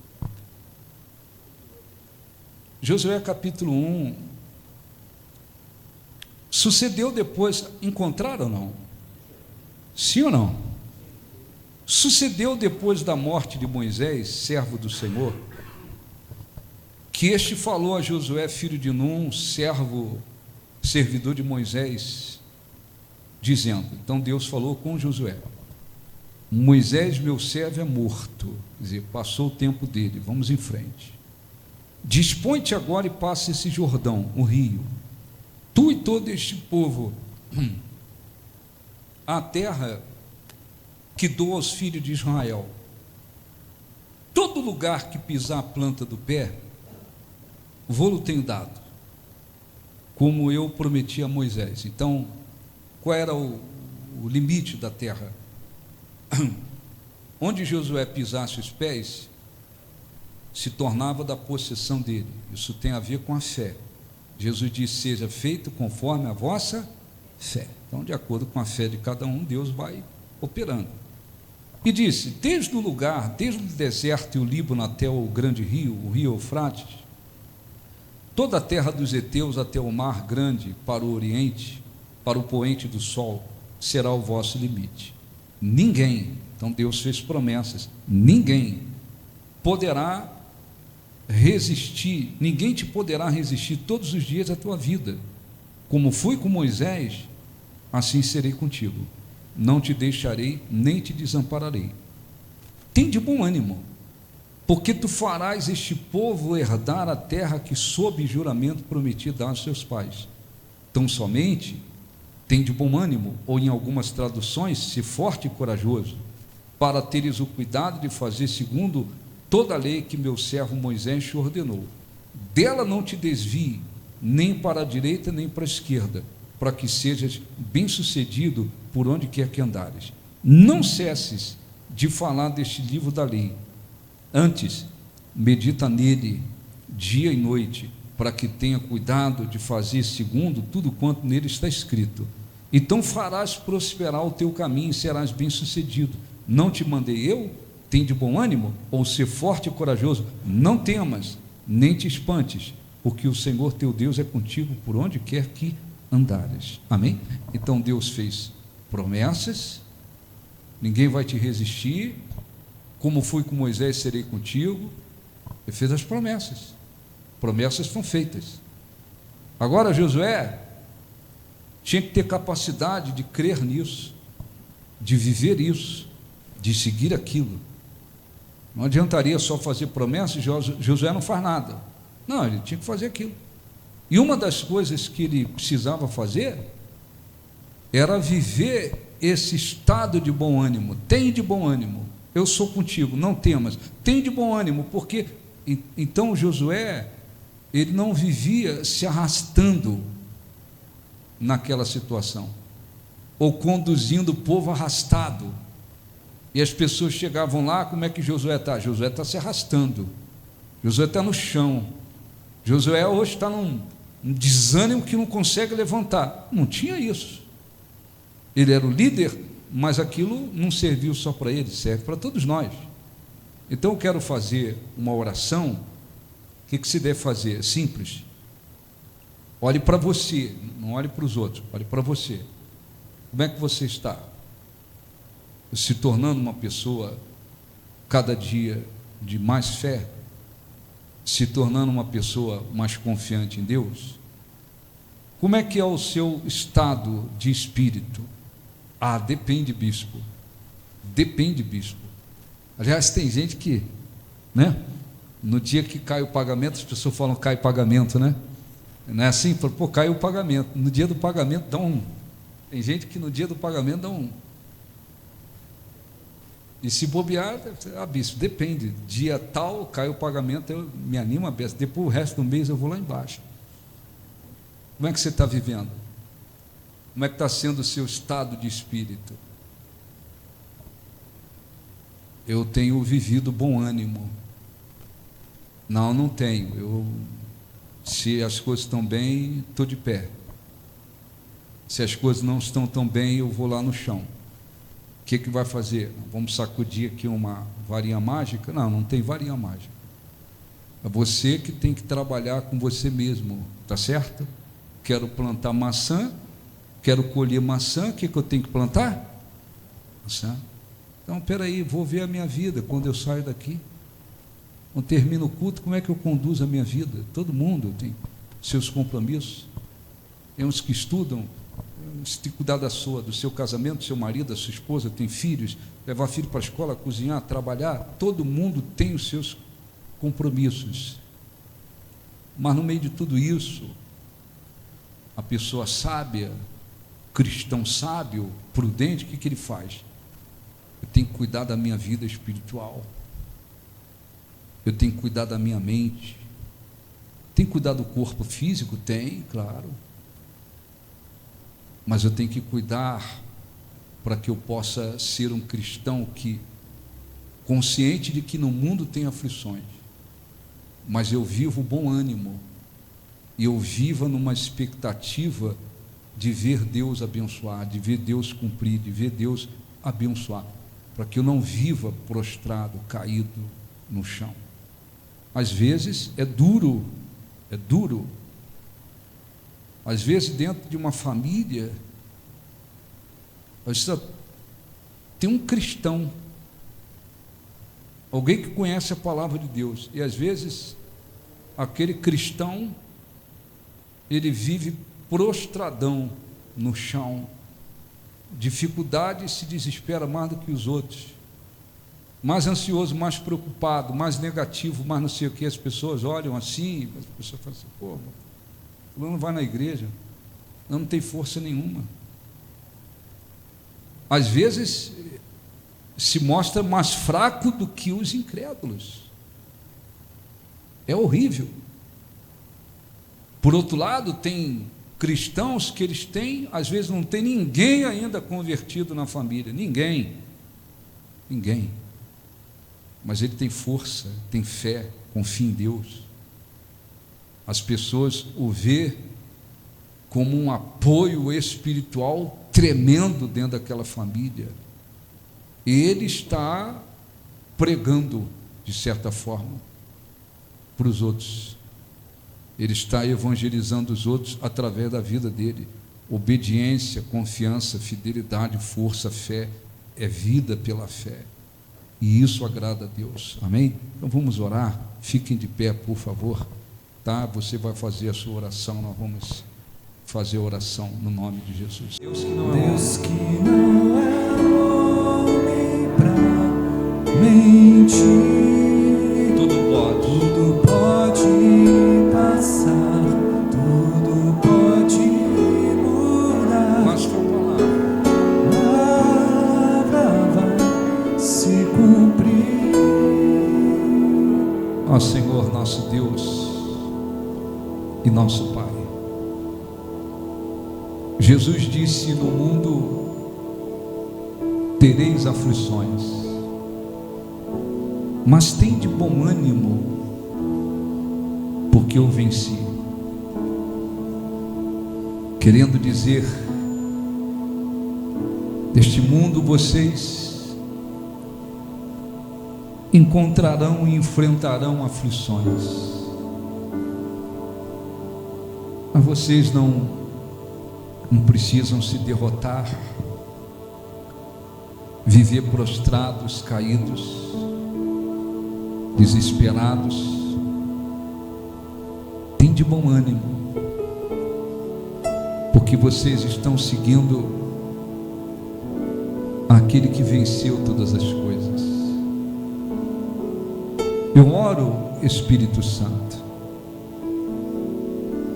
A: Josué capítulo 1, sucedeu depois, encontraram ou não? Sim ou não? Sucedeu depois da morte de Moisés, servo do Senhor, que este falou a Josué, filho de Num, servidor de Moisés, dizendo, então Deus falou com Josué, Moisés, meu servo, é morto, quer dizer, passou o tempo dele, vamos em frente. Dispõe-te agora e passa esse Jordão, o rio, tu e todo este povo, a terra que dou aos filhos de Israel. Todo lugar que pisar a planta do pé, vou-lo tenho dado, como eu prometi a Moisés. Então, qual era o limite da terra? Onde Josué pisasse os pés, se tornava da possessão dele. Isso tem a ver com a fé. Jesus disse: seja feito conforme a vossa fé. Então, de acordo com a fé de cada um, Deus vai operando. E disse: desde o lugar, desde o deserto e o Líbano até o grande rio, o rio Eufrates, toda a terra dos heteus até o mar grande, para o oriente, para o poente do sol, será o vosso limite. Ninguém, então Deus fez promessas, ninguém poderá resistir, ninguém te poderá resistir todos os dias da tua vida. Como fui com Moisés, assim serei contigo. Não te deixarei, nem te desampararei. Tem de bom ânimo, porque tu farás este povo herdar a terra que sob juramento prometi dar aos seus pais. Tão somente tem de bom ânimo, ou em algumas traduções, se forte e corajoso, para teres o cuidado de fazer segundo toda a lei que meu servo Moisés te ordenou. Dela não te desvie, nem para a direita, nem para a esquerda, para que sejas bem-sucedido por onde quer que andares. Não cesses de falar deste livro da lei. Antes, medita nele dia e noite, para que tenha cuidado de fazer segundo tudo quanto nele está escrito. Então farás prosperar o teu caminho e serás bem-sucedido. Não te mandei eu? Tem de bom ânimo? Ou ser forte e corajoso? Não temas, nem te espantes, porque o Senhor teu Deus é contigo por onde quer que andares. Amém? Então Deus fez promessas, ninguém vai te resistir. Como fui com Moisés, serei contigo. Ele fez as promessas. Promessas foram feitas. Agora Josué tinha que ter capacidade de crer nisso, de viver isso, de seguir aquilo. Não adiantaria só fazer promessas. Josué não faz nada. Não, ele tinha que fazer aquilo. E uma das coisas que ele precisava fazer era viver esse estado de bom ânimo. Tem de bom ânimo, eu sou contigo, não temas. Tem de bom ânimo, porque então Josué, ele não vivia se arrastando naquela situação, ou conduzindo o povo arrastado. E as pessoas chegavam lá: como é que Josué está? Josué está se arrastando, Josué está no chão, Josué hoje está num desânimo que não consegue levantar. Não tinha isso. Ele era o líder, mas aquilo não serviu só para ele, serve para todos nós. Então eu quero fazer uma oração. O que se deve fazer? Simples. Olhe para você, não olhe para os outros, olhe para você. Como é que você está? Se tornando uma pessoa cada dia de mais fé? Se tornando uma pessoa mais confiante em Deus? Como é que é o seu estado de espírito? Ah, depende, bispo. Depende, bispo. Aliás, tem gente que, né? No dia que cai o pagamento, as pessoas falam: cai pagamento, né? Não é assim? Pô, cai o pagamento. No dia do pagamento dá um. Tem gente que no dia do pagamento dá um. E se bobear, bispo, depende. Dia tal, cai o pagamento, eu me animo a beça. Depois o resto do mês eu vou lá embaixo. Como é que você está vivendo? Como é que está sendo o seu estado de espírito? Eu tenho vivido bom ânimo. Não tenho. Se as coisas estão bem, estou de pé. Se as coisas não estão tão bem, eu vou lá no chão. O que vai fazer? Vamos sacudir aqui uma varinha mágica? Não tem varinha mágica. É você que tem que trabalhar com você mesmo, tá certo? Quero plantar maçã, quero colher maçã, o que eu tenho que plantar? Maçã. Então, peraí, vou ver a minha vida quando eu saio daqui. Quando termino o culto, como é que eu conduzo a minha vida? Todo mundo tem seus compromissos. Tem uns que estudam, você tem que cuidar do seu casamento, do seu marido, da sua esposa, tem filhos, levar filho para a escola, cozinhar, trabalhar. Todo mundo tem os seus compromissos. Mas no meio de tudo isso, a pessoa sábia, cristão sábio, prudente, o que ele faz? Eu tenho que cuidar da minha vida espiritual, eu tenho que cuidar da minha mente, tenho que cuidar do corpo físico? Tem, claro, mas eu tenho que cuidar para que eu possa ser um cristão que, consciente de que no mundo tem aflições, mas eu vivo bom ânimo, e eu viva numa expectativa de ver Deus abençoar, de ver Deus cumprir, de ver Deus abençoar, para que eu não viva prostrado, caído no chão. Às vezes é duro, às vezes dentro de uma família, tem um cristão, alguém que conhece a palavra de Deus, e às vezes aquele cristão, ele vive prostradão no chão, dificuldade, e se desespera mais do que os outros, mais ansioso, mais preocupado, mais negativo, mais não sei o que. As pessoas olham assim, as pessoas falam assim: pô, fulano não vai na igreja, não tem força nenhuma. Às vezes se mostra mais fraco do que os incrédulos. É horrível. Por outro lado, tem cristãos que eles têm, às vezes não tem ninguém ainda convertido na família, ninguém, mas ele tem força, tem fé, confia em Deus. As pessoas o vê como um apoio espiritual tremendo dentro daquela família. Ele está pregando, de certa forma, para os outros. Ele está evangelizando os outros através da vida dele. Obediência, confiança, fidelidade, força, fé, é vida pela fé, e isso agrada a Deus. Amém? Então vamos orar. Fiquem de pé, por favor, tá? Você vai fazer a sua oração, nós vamos fazer a oração no nome de Jesus. Deus que não é
B: homem pra mentir, tudo pode passar, tudo pode mudar,
A: mas tua
B: palavra vai se cumprir.
A: Ó Senhor, nosso Deus e nosso Pai, Jesus disse: no mundo tereis aflições, mas tende bom ânimo, porque eu venci. Querendo dizer, neste mundo vocês encontrarão e enfrentarão aflições, mas vocês não precisam se derrotar, viver prostrados, caídos, desesperados. Tem de bom ânimo, porque vocês estão seguindo aquele que venceu todas as coisas. Eu oro, Espírito Santo,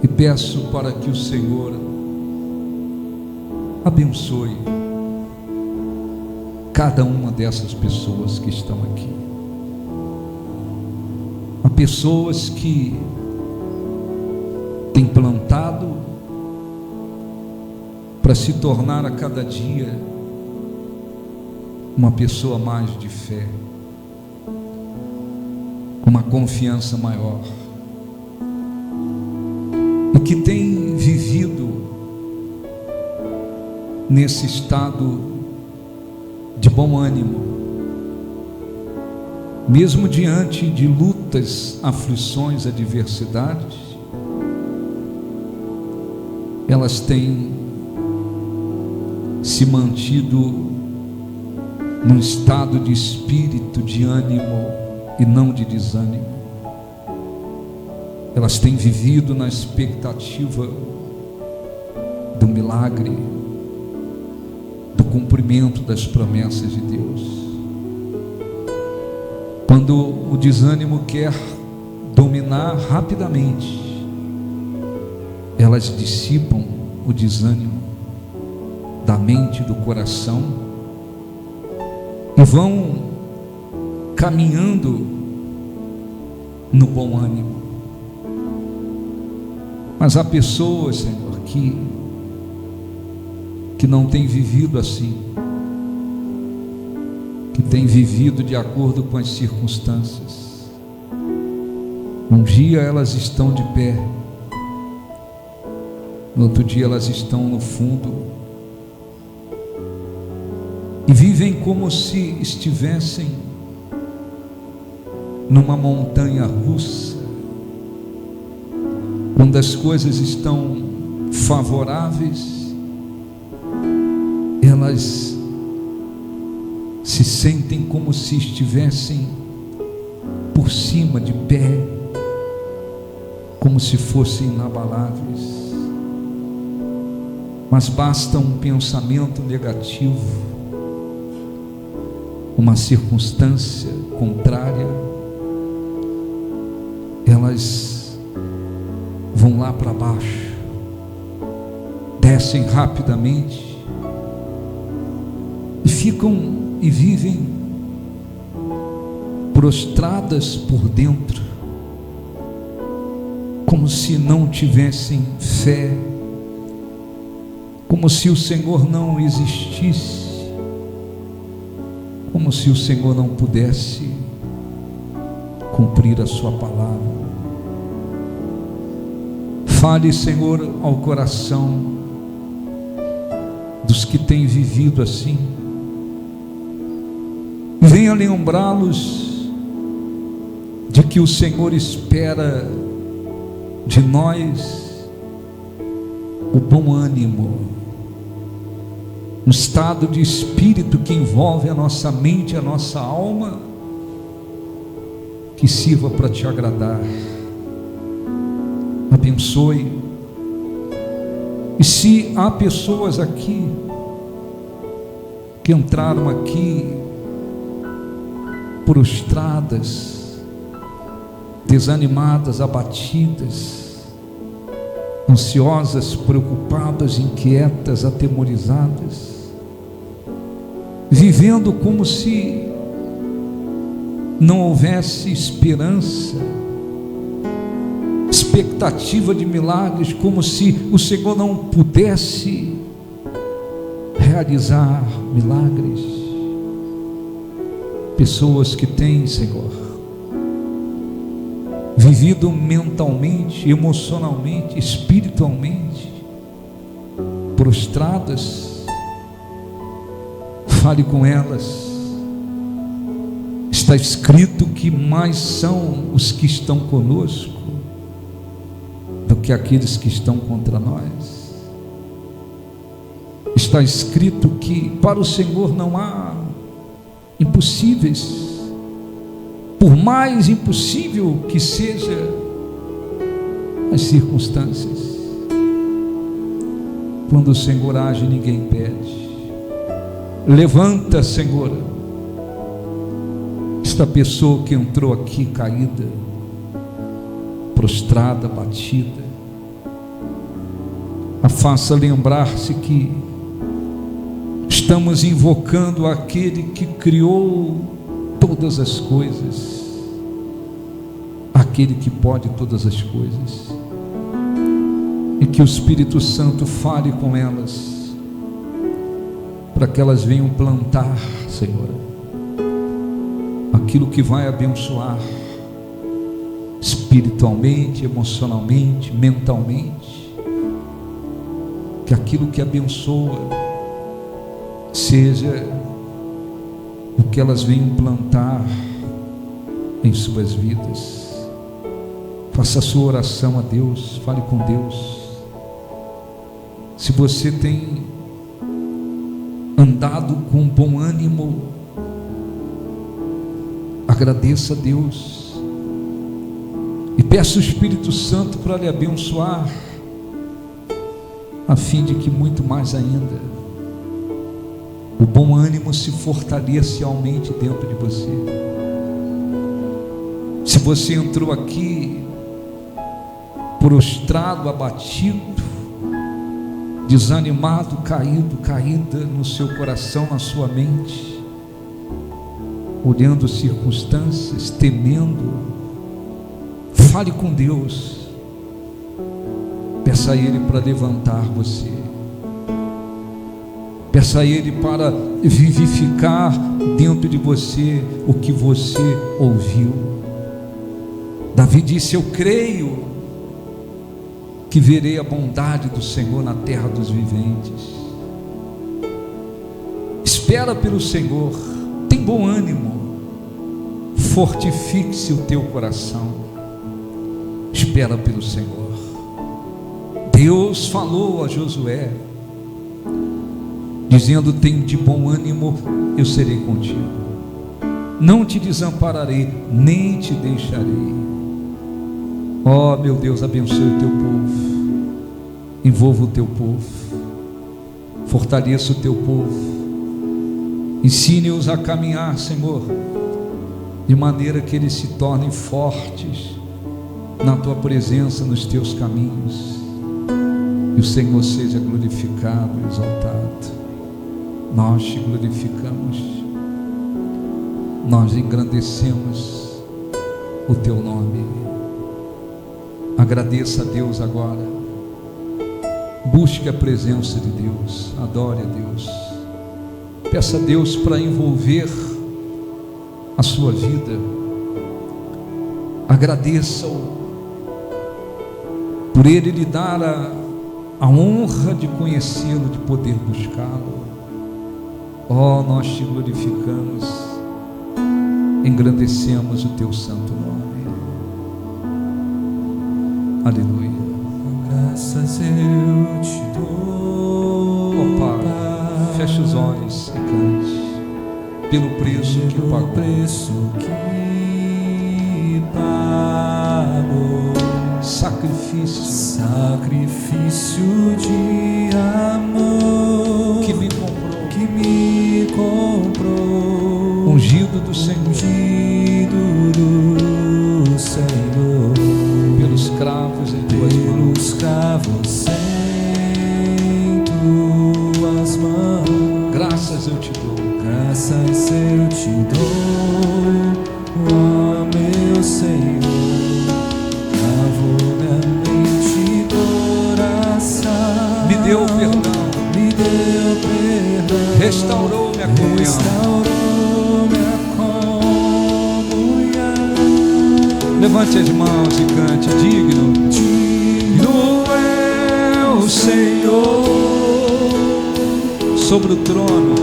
A: e peço para que o Senhor abençoe cada uma dessas pessoas que estão aqui. Há pessoas que têm plantado para se tornar a cada dia uma pessoa mais de fé, uma confiança maior, e que tem vivido nesse estado de bom ânimo, mesmo diante de lutas, aflições, adversidades. Elas têm se mantido num estado de espírito, de ânimo e não de desânimo. Elas têm vivido na expectativa do milagre, do cumprimento das promessas de Deus. Quando o desânimo quer dominar rapidamente, elas dissipam o desânimo da mente, do coração, e vão caminhando no bom ânimo. Mas há pessoas, Senhor, que não têm vivido assim, que têm vivido de acordo com as circunstâncias. Um dia elas estão de pé, no outro dia elas estão no fundo, e vivem como se estivessem numa montanha russa, quando as coisas estão favoráveis, elas se sentem como se estivessem por cima, de pé, como se fossem inabaláveis. Mas basta um pensamento negativo, uma circunstância contrária, elas vão lá para baixo, descem rapidamente e ficam e vivem prostradas por dentro, como se não tivessem fé, como se o Senhor não existisse, como se o Senhor não pudesse cumprir a sua palavra. Fale, Senhor, ao coração dos que têm vivido assim, venha lembrá-los de que o Senhor espera de nós o bom ânimo, um estado de espírito que envolve a nossa mente, a nossa alma, que sirva para te agradar. Abençoe. E se há pessoas aqui que entraram aqui prostradas, desanimadas, abatidas, ansiosas, preocupadas, inquietas, atemorizadas, vivendo como se não houvesse esperança, expectativa de milagres, como se o Senhor não pudesse realizar milagres. Pessoas que têm, Senhor, vivido mentalmente, emocionalmente, espiritualmente prostradas, fale com elas. Está escrito que mais são os que estão conosco do que aqueles que estão contra nós. Está escrito que para o Senhor não há impossíveis, por mais impossível que seja as circunstâncias. Quando o Senhor age, ninguém pede. Levanta, Senhor, esta pessoa que entrou aqui caída, prostrada, batida, a faça lembrar-se que estamos invocando aquele que criou todas as coisas, aquele que pode todas as coisas, e que o Espírito Santo fale com elas, para que elas venham plantar, Senhor, aquilo que vai abençoar espiritualmente, emocionalmente, mentalmente, que aquilo que abençoa seja o que elas venham plantar em suas vidas. Faça a sua oração a Deus, fale com Deus. Se você tem andado com bom ânimo, agradeça a Deus e peça o Espírito Santo para lhe abençoar, a fim de que muito mais ainda o bom ânimo se fortaleça e aumente dentro de você. Se você entrou aqui prostrado, abatido, desanimado, caído, caída no seu coração, na sua mente, olhando as circunstâncias, temendo, fale com Deus, peça a Ele para levantar você, peça a Ele para vivificar dentro de você o que você ouviu. Davi disse: eu creio que verei a bondade do Senhor na terra dos viventes. Espera pelo Senhor, tem bom ânimo, fortifique-se o teu coração, espera pelo Senhor. Deus falou a Josué, dizendo: tem de bom ânimo, eu serei contigo, não te desampararei, nem te deixarei. Ó meu Deus, abençoe o teu povo, envolva o teu povo, fortaleça o teu povo, ensine-os a caminhar, Senhor, de maneira que eles se tornem fortes na tua presença, nos teus caminhos, e o Senhor seja glorificado e exaltado. Nós te glorificamos, nós engrandecemos o teu nome. Agradeça a Deus agora, busque a presença de Deus, adore a Deus, peça a Deus para envolver a sua vida, agradeça-o por Ele lhe dar a honra de conhecê-lo, de poder buscá-lo. Ó, nós te glorificamos, engrandecemos o teu santo nome. Aleluia.
B: Graças eu te dou.
A: Ó Pai, feche os olhos e cante. Pelo preço que pagou.
B: Preço que pagou.
A: Sacrifício
B: De amor
A: que me comprou. Ungido do Senhor. Pelos cravos em tuas mãos. Graças eu te dou.
B: Ó meu Senhor, lavou minha mente e coração.
A: Me deu perdão. Restaurou minha comunhão. Levante as mãos e cante. Digno é o Senhor sobre o trono.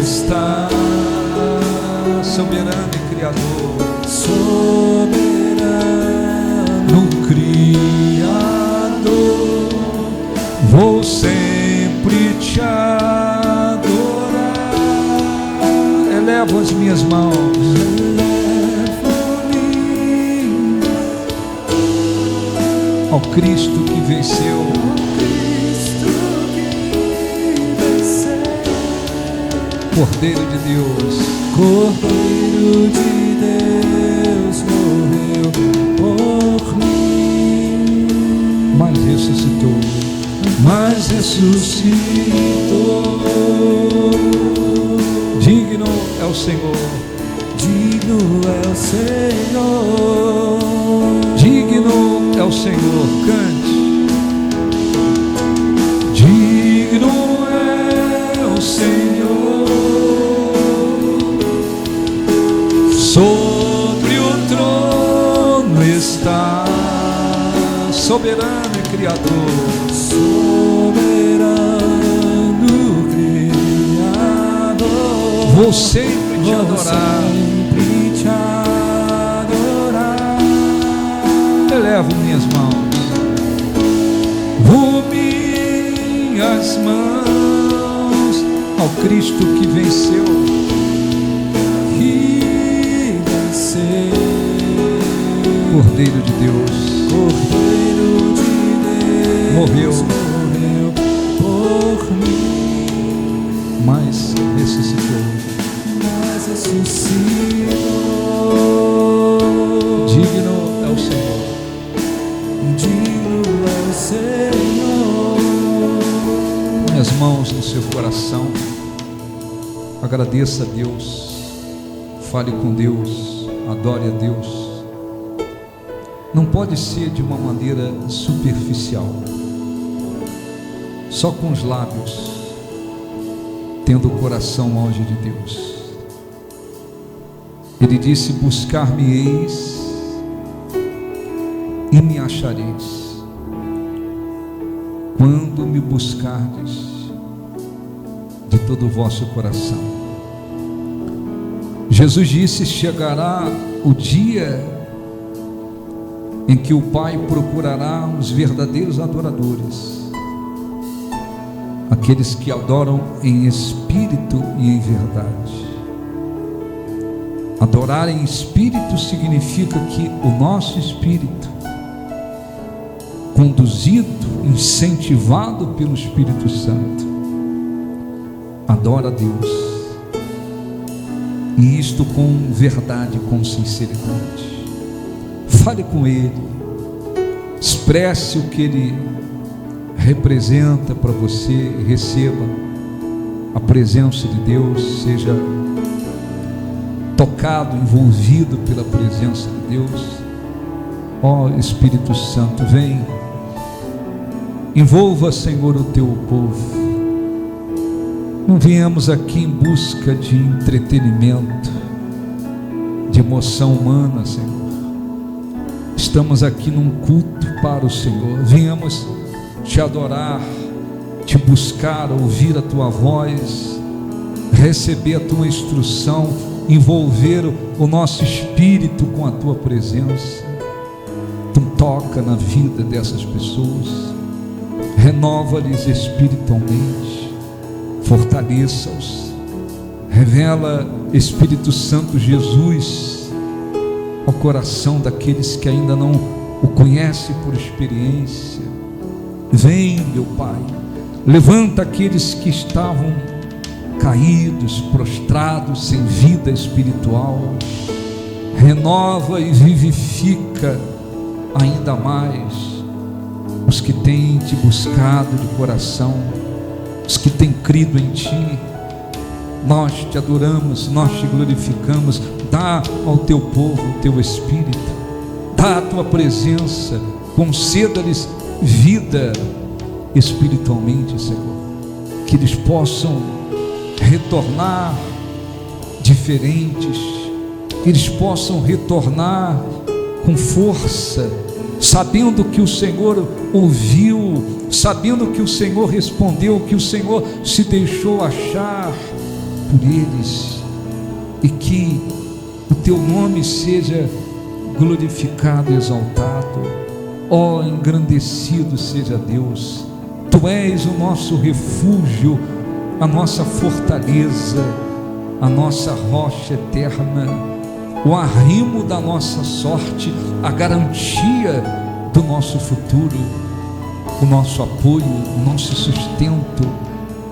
A: Está soberano e criador. No Criador vou sempre te adorar. Elevo as minhas mãos. Ao Cristo que venceu. Cordeiro de Deus.
B: Morreu por mim.
A: Mas ressuscitou. Digno é o Senhor. Digno é o Senhor. Cante. Digno é o Senhor. Sobre o trono está, soberano e criador. Vou sempre te adorar. Elevo minhas mãos. Vou minhas mãos ao Cristo que venceu. Cordeiro de Deus. Morreu
B: por mim.
A: Mas ressuscitou. Digno é o Senhor. coração, agradeça a Deus, fale com Deus, adore a Deus. Não pode ser de uma maneira superficial, só com os lábios, tendo o coração longe de Deus. Ele disse: buscar-me-eis e me achareis, quando me buscardes de todo o vosso coração. Jesus disse: chegará o dia em que o Pai procurará os verdadeiros adoradores, aqueles que adoram em espírito e em verdade. Adorar em espírito significa que o nosso espírito, conduzido, incentivado pelo Espírito Santo, adora a Deus, e isto com verdade, com sinceridade. Fale com Ele, expresse o que Ele representa para você, receba a presença de Deus, seja tocado, envolvido pela presença de Deus. Ó Espírito Santo, vem, envolva, Senhor, o teu povo. Não viemos aqui em busca de entretenimento, de emoção humana, Senhor. Estamos aqui num culto para o Senhor. Viemos te adorar, te buscar, ouvir a tua voz, receber a tua instrução, envolver o nosso espírito com a tua presença. Tu toca na vida dessas pessoas, renova-lhes espiritualmente, fortaleça-os, revela, Espírito Santo, Jesus ao coração daqueles que ainda não o conhecem por experiência. Vem, meu Pai, levanta aqueles que estavam caídos, prostrados, sem vida espiritual, renova e vivifica ainda mais os que têm te buscado de coração, os que têm crido em ti. Nós te adoramos, nós te glorificamos. Dá ao teu povo o teu Espírito, dá a tua presença, conceda-lhes vida espiritualmente, Senhor, que eles possam retornar diferentes, que eles possam retornar com força, sabendo que o Senhor ouviu, sabendo que o Senhor respondeu, que o Senhor se deixou achar por eles, e que o teu nome seja glorificado e exaltado. Ó, engrandecido seja Deus. Tu és o nosso refúgio, a nossa fortaleza, a nossa rocha eterna, o arrimo da nossa sorte, a garantia do nosso futuro, o nosso apoio, o nosso sustento,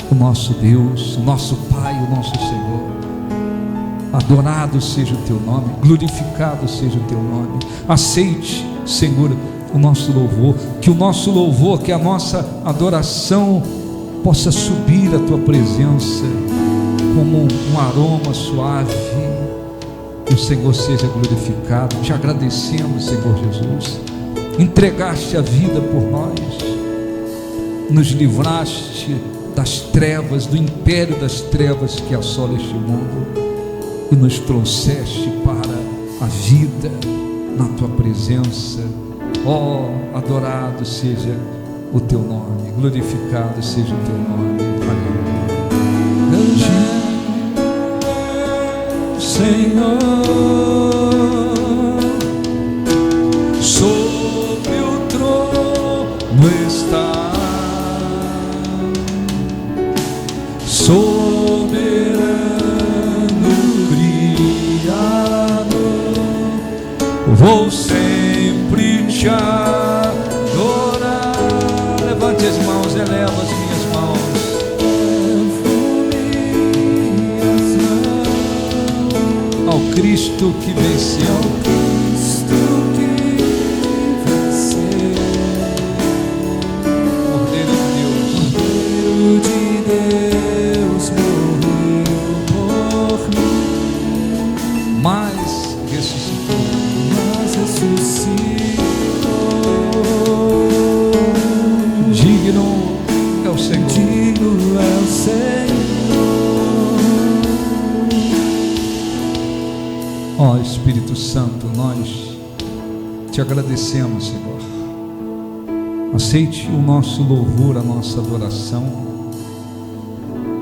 A: o nosso Deus, o nosso Pai, o nosso Senhor. Adorado seja o teu nome, glorificado seja o teu nome. Aceite, Senhor, o nosso louvor, que o nosso louvor, que a nossa adoração possa subir à tua presença como um aroma suave, que o Senhor seja glorificado. Te agradecemos, Senhor Jesus, entregaste a vida por nós, nos livraste das trevas, do império das trevas que assola este mundo, e nos trouxeste para a vida na tua presença. Ó, adorado seja o teu nome, glorificado seja o teu nome. Aleluia.
B: Senhor, sobre o trono está, soberano Criador, vou sempre te adorar.
A: Levante as mãos, eleva as minhas mãos. Ao Cristo que venceu, Cordeiro de Deus, ressuscitou.
B: mas ressuscitou.
A: Digno é o Senhor.
B: Digno é o Senhor.
A: Ó Espírito Santo, nós te agradecemos, Senhor. Aceite o nosso louvor, a nossa adoração,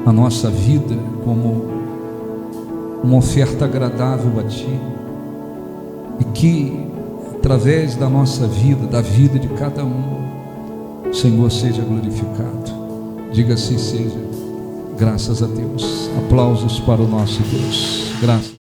A: a nossa vida como uma oferta agradável a Ti, e que através da nossa vida, da vida de cada um, o Senhor seja glorificado. Diga assim seja. Graças a Deus. Aplausos para o nosso Deus. Graças.